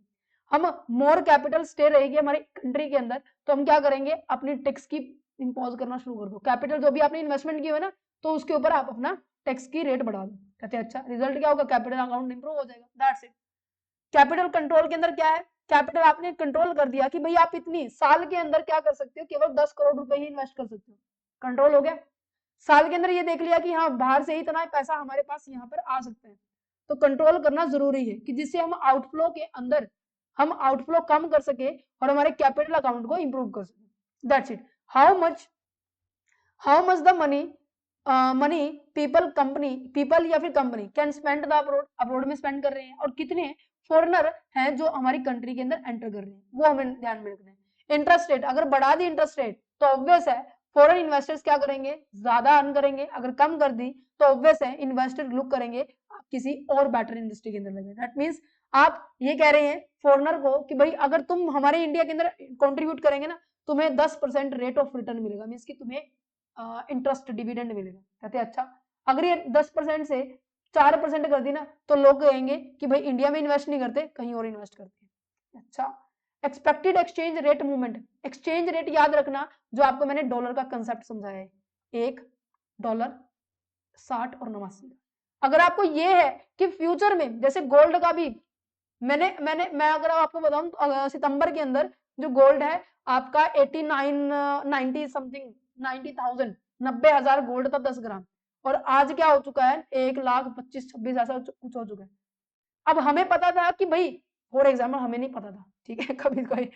हम मोर कैपिटल स्टे रहेगी हमारी कंट्री के अंदर, तो हम क्या करेंगे, अपनी टैक्स की इंपोज करना शुरू कर दो। कैपिटल जो भी आपने इन्वेस्टमेंट किया है ना, तो उसके ऊपर आप अपना टैक्स की रेट बढ़ा दो। कहते हैं अच्छा, रिजल्ट क्या होगा, कैपिटल अकाउंट इंप्रूव हो जाएगा, दैट्स इट। कैपिटल कंट्रोल के अंदर क्या है, कैपिटल आपने कंट्रोल कर दिया कि भाई आप इतनी साल के अंदर क्या कर सकते हो, केवल 10 करोड़ रुपए ही इन्वेस्ट कर सकते हो, कंट्रोल हो गया। साल के अंदर ये देख लिया कि हाँ बाहर से ही इतना पैसा हमारे पास यहाँ पर आ सकता है, तो कंट्रोल करना जरूरी है कि जिससे हम आउटफ्लो के अंदर हम आउटफ्लो कम कर सके और हमारे कैपिटल अकाउंट को इंप्रूव कर सके। That's it. How much the money people या फिर company can spend the abroad में स्पेंड कर रहे हैं, और कितने फॉरेनर हैं जो हमारी कंट्री के अंदर एंटर कर रहे हैं, वो हमें ध्यान में रखना है। इंटरेस्ट रेट अगर बढ़ा दी इंटरेस्ट रेट तो ऑब्वियस है फॉरेन इन्वेस्टर्स क्या करेंगे, ज्यादा अर्न करेंगे। अगर कम कर दी तो ऑब्वियस है इन्वेस्टर लुक करेंगे आप किसी और बेटर इंडस्ट्री के अंदर लगे। दैट मींस आप ये कह रहे हैं फॉरेनर को कि भाई अगर तुम हमारे इंडिया के अंदर कंट्रीब्यूट करेंगे ना, तुम्हें 10% रेट ऑफ रिटर्न मिलेगा, मींस कि तुम्हें इंटरेस्ट डिविडेंड मिलेगा। कहते हैं अच्छा, अगर ये 10% से 4% कर दी ना तो लोग कहेंगे कि भाई इंडिया में इन्वेस्ट नहीं करते, कहीं और इन्वेस्ट करते हैं। अच्छा, expected exchange rate movement, exchange rate याद रखना जो आपको मैंने डॉलर का कंसेप्ट समझाया है, $1 60 और 89। अगर आपको ये है कि फ्यूचर में जैसे गोल्ड का भी मैं अगर आपको बताऊं सितंबर के अंदर जो गोल्ड है आपका 89 90 समथिंग 90,000 90,000 गोल्ड था 10 ग्राम, और आज क्या हो चुका है 1,25,26 ऐसा कुछ हो चुका है। अब हमें पता था कि भाई फॉर एग्जाम्पल हमें नहीं पता था, ठीक है, कभी कोई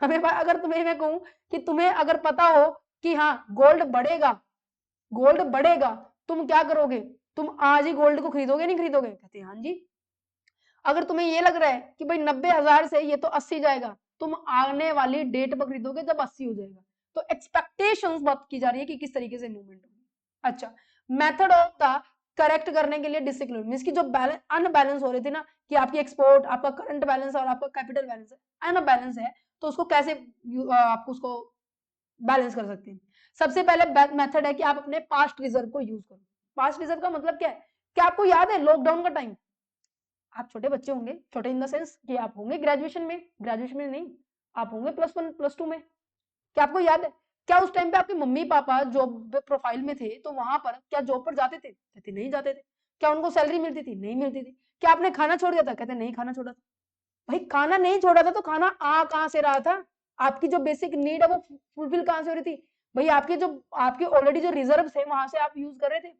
हमें अगर तुम्हें मैं कहूं कि तुम्हें अगर पता हो कि हाँ गोल्ड बढ़ेगा, गोल्ड बढ़ेगा, तुम क्या करोगे, तुम आज ही गोल्ड को खरीदोगे नहीं खरीदोगे, कहते हैं हाँ जी। अगर तुम्हें ये लग रहा है कि भाई 90,000 से ये तो 80 जाएगा, तुम आने वाली डेट पर खरीदोगे जब 80 हो जाएगा। तो एक्सपेक्टेशंस बात की जा रही है कि किस तरीके से मूवमेंट होगी। अच्छा, मेथड ऑफ द करेक्ट करने के लिए डिसिप्लिन मींस की जो अनबैलेंस हो रही थी ना कि आपकी एक्सपोर्ट, आपका करंट बैलेंस और आपका कैपिटल बैलेंस अनबैलेंस है, तो उसको कैसे आप उसको बैलेंस कर सकते हैं। सबसे पहले मेथड है कि आप अपने पास्ट रिजर्व को यूज करो। पास्ट रिजर्व का मतलब क्या है, क्या आपको याद है लॉकडाउन का टाइम, आप छोटे बच्चे होंगे, छोटे इन द सेंस कि आप होंगे ग्रेजुएशन में नहीं, आप होंगे +1 +2 में। क्या आपको याद है क्या उस टाइम पे आपके मम्मी पापा जॉब प्रोफाइल में थे तो वहां पर क्या जॉब पर जाते थे, कहते नहीं जाते थे। क्या उनको सैलरी मिलती थी, नहीं मिलती थी। क्या आपने खाना छोड़ दिया था, कहते नहीं खाना छोड़ा था। भाई खाना नहीं छोड़ा था तो खाना आ कहां से रहा था, आपकी जो बेसिक नीड है वो फुलफिल कहां से हो रही थी, भाई आपके जो आपके ऑलरेडी जो रिजर्व थे वहां से आप यूज कर रहे थे।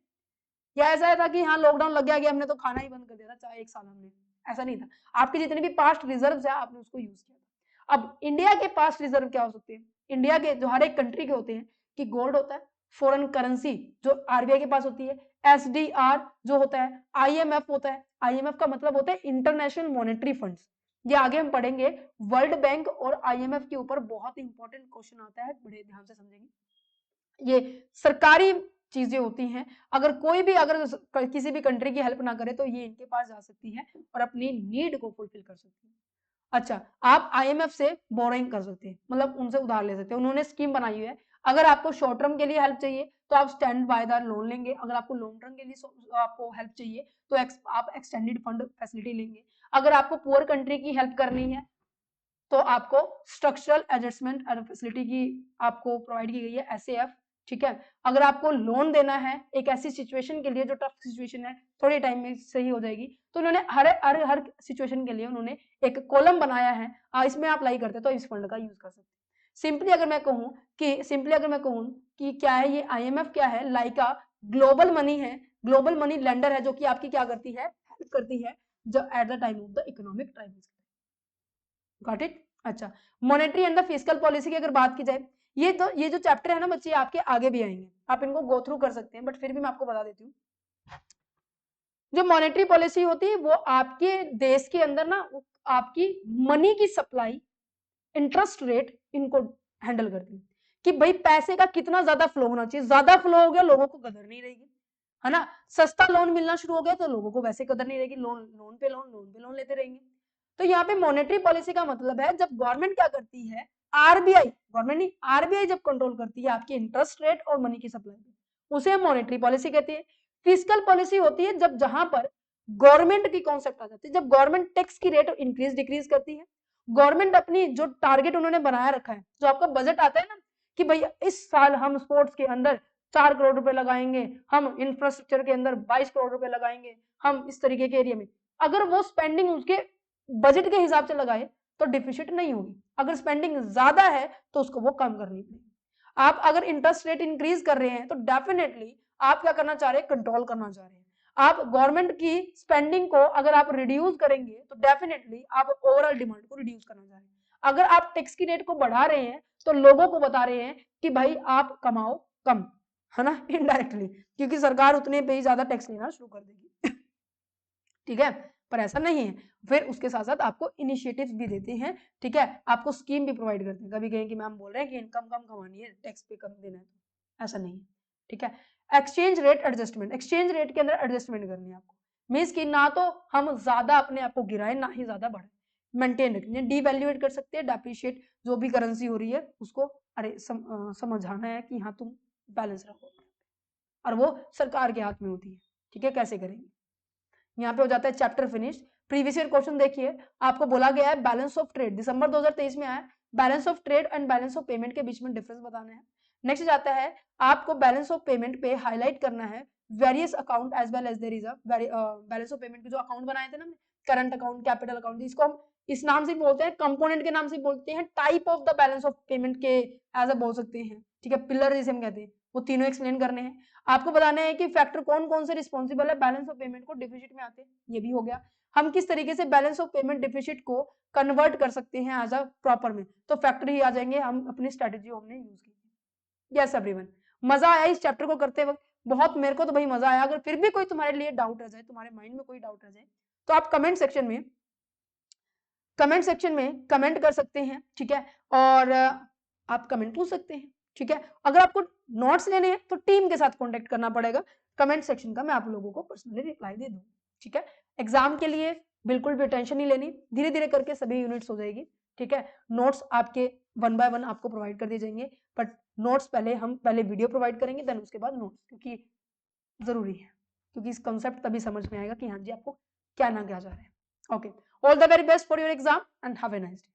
या ऐसा था कि हाँ लॉकडाउन लग गया हमने तो खाना ही बंद कर दिया था चाहे 1 साल हमने, ऐसा नहीं था। आपके जितने भी पास्ट रिजर्व है आपने उसको यूज किया था। अब इंडिया के पास्ट रिजर्व क्या हो सकते हैं, इंडिया के जो हर एक कंट्री के होते हैं कि गोल्ड होता है, फॉरेन करेंसी जो आरबीआई के पास होती है, एसडीआर जो होता है, आईएमएफ होता है, आईएमएफ का मतलब होता है इंटरनेशनल मॉनेटरी फंड्स। ये आगे हम पढ़ेंगे, वर्ल्ड बैंक और आईएमएफ के ऊपर बहुत इंपॉर्टेंट क्वेश्चन आता है, बड़े ध्यान से समझेंगे। ये सरकारी चीजें होती हैं, अगर कोई भी अगर किसी भी कंट्री की हेल्प ना करे तो ये इनके पास जा सकती है और अपनी नीड को फुलफिल कर सकती है। अच्छा, आप आईएमएफ से बोरिंग कर सकते हैं, मतलब उनसे उधार ले सकते हैं, उन्होंने स्कीम बनाई हुई है। अगर आपको शॉर्ट टर्म के लिए हेल्प चाहिए तो आप स्टैंड बाय द लोन लेंगे, अगर आपको लॉन्ग टर्म के लिए आपको हेल्प चाहिए तो आप एक्सटेंडेड फंड फैसिलिटी लेंगे। अगर आपको पुअर कंट्री की हेल्प करनी है तो आपको स्ट्रक्चरल एडजस्टमेंट फैसिलिटी की आपको प्रोवाइड की गई है, एसएएफ, ठीक है। अगर आपको लोन देना है एक ऐसी सिचुएशन के लिए जो टफ सिचुएशन है, थोड़े टाइम में सही हो जाएगी, तो उन्होंने हर सिचुएशन के लिए उन्होंने एक कॉलम बनाया है, इसमें आप अप्लाई करते तो इस फंड का यूज कर सकते हैं। सिंपली अगर मैं कहूँ कि क्या है ये आईएमएफ, क्या है लाइक ग्लोबल मनी है, ग्लोबल मनी लेंडर है जो कि आपकी क्या करती है, हेल्प करती है जो at the time of the economic crisis. Got it. अच्छा, monetary and the fiscal policy की अगर बात की जाए, ये जो चैप्टर है ना बच्चे आपके आगे भी आएंगे, आप इनको गो थ्रू कर सकते हैं, बट फिर भी मैं आपको बता देती हूँ। जो मॉनेटरी पॉलिसी होती है वो आपके देश के अंदर ना आपकी मनी की सप्लाई, इंटरेस्ट रेट, इनको हैंडल करती है कि भाई पैसे का कितना ज्यादा फ्लो होना चाहिए। ज्यादा फ्लो हो गया लोगों को कदर नहीं रहेगी, है ना। सस्ता लोन मिलना शुरू हो गया तो लोगों को वैसे कदर नहीं रहेगी, लोन पे लोन लेते रहेंगे। तो यहाँ पे मॉनेटरी पॉलिसी का मतलब है जब गवर्नमेंट क्या करती है, आरबीआई, गवर्नमेंट नहीं आरबीआई जब कंट्रोल करती है आपकी इंटरेस्ट रेट और मनी की सप्लाई, उसे मॉनेटरी पॉलिसी कहती है। फिस्कल पॉलिसी होती है जब जहां पर गवर्नमेंट की कॉन्सेप्ट आ जाती है, जब गवर्नमेंट टैक्स की रेट इंक्रीज डिक्रीज करती है। गवर्नमेंट अपनी जो टारगेट उन्होंने बनाया रखा है, जो आपका बजट आता है ना कि भाई इस साल हम स्पोर्ट्स के अंदर 4 करोड़ रुपए लगाएंगे, हम इंफ्रास्ट्रक्चर के अंदर 22 करोड़ रुपए लगाएंगे, हम इस तरीके के एरिया में, अगर वो स्पेंडिंग उसके बजट के हिसाब से लगाए तो डिफिसिट नहीं होगी। अगर स्पेंडिंग ज्यादा है तो उसको वो कम करनी पड़ेगी। आप अगर इंटरेस्ट रेट इंक्रीज कर रहे हैं तो डेफिनेटली आप क्या करना चाह रहे हैं, कंट्रोल करना चाह रहे हैं। आप गवर्नमेंट की स्पेंडिंग को अगर आप रिड्यूस करेंगे तो डेफिनेटली आप ओवरऑल डिमांड को रिड्यूस करना चाह रहे हैं। अगर आप टैक्स की रेट को बढ़ा रहे हैं तो लोगों को बता रहे हैं कि भाई आप कमाओ कम, है ना, इनडायरेक्टली, क्योंकि सरकार उतने पे ही ज्यादा टैक्स लेना शुरू कर देगी। ठीक है, पर ऐसा नहीं है, फिर उसके साथ साथ आपको इनिशिएटिव्स भी देते हैं, ठीक है, आपको स्कीम भी प्रोवाइड करते हैं। कभी कहें कि मैम बोल रहे हैं कि इनकम कम कमानी है, टैक्स पे कम देना है, तो ऐसा नहीं है, ठीक है। Exchange rate adjustment, exchange rate के अंदर एडजस्टमेंट करनी है आपको, मीन्स कि ना तो हम ज्यादा अपने आप को गिराए ना ही ज्यादा बढ़ाए, मेंटेन रखनी है। डीवैल्यूएट कर सकते हैं, डेप्रिशिएट, जो भी करेंसी हो रही है उसको अरे समझाना है कि हाँ तुम बैलेंस रखो, और वो सरकार के हाथ में होती है, ठीक है, कैसे करेंगे। यहाँ पे हो जाता है chapter finish. Previous year question देखिए, आपको बोला गया है बैलेंस ऑफ ट्रेड, दिसंबर 2023 में आया, balance of trade and balance of payment के बीच में डिफरेंस बताना है। नेक्स्ट जाता है आपको बैलेंस ऑफ पेमेंट पे हाईलाइट करना है various account as well as there is a balance of payment के जो अकाउंट बनाए थे ना, करंट अकाउंट, कैपिटल अकाउंट, इसको हम इस नाम से बोलते हैं, कंपोनेंट के नाम से बोलते हैं, type of the balance of payment के एज अ बोल सकते हैं, ठीक है, पिलर जिसे हम कहते हैं, वो तीनों एक्सप्लेन करने हैं। आपको बताना है कि फैक्टर कौन कौन से रिस्पॉन्सिबल है बैलेंस ऑफ पेमेंट को डिफिसिट में आते हैं, ये भी हो गया। हम किस तरीके से बैलेंस ऑफ पेमेंट डिफिसिट को कन्वर्ट कर सकते हैं एज अ प्रॉपर में, तो फैक्टर ही आ जाएंगे, हम अपनी स्ट्रेटेजी हमने यूज की। यस एवरीवन, मजा आया इस चैप्टर को करते वक्त, बहुत, मेरे को तो भाई मजा आया। अगर फिर भी कोई तुम्हारे लिए डाउट रह जाए, तुम्हारे माइंड में कोई डाउट रह जाए, तो आप कमेंट सेक्शन में कमेंट कर सकते हैं, ठीक है, और आप कमेंट पूछ सकते हैं, ठीक है। अगर आपको नोट्स लेने हैं तो टीम के साथ कांटेक्ट करना पड़ेगा, कमेंट सेक्शन का मैं आप लोगों को पर्सनली रिप्लाई दे दूँ, ठीक है। एग्जाम के लिए बिल्कुल भी टेंशन नहीं लेनी, धीरे धीरे करके सभी यूनिट्स हो जाएगी, ठीक है। नोट्स आपके 1 बाय 1 आपको प्रोवाइड कर दिए जाएंगे, बट नोट्स पहले वीडियो प्रोवाइड करेंगे, देन उसके बाद नोट्स, क्योंकि जरूरी है, क्योंकि इस कंसेप्ट तभी समझ में आएगा कि हाँ जी आपको क्या ना क्या जा रहा है। Okay, all the very best for your exam and have a nice day.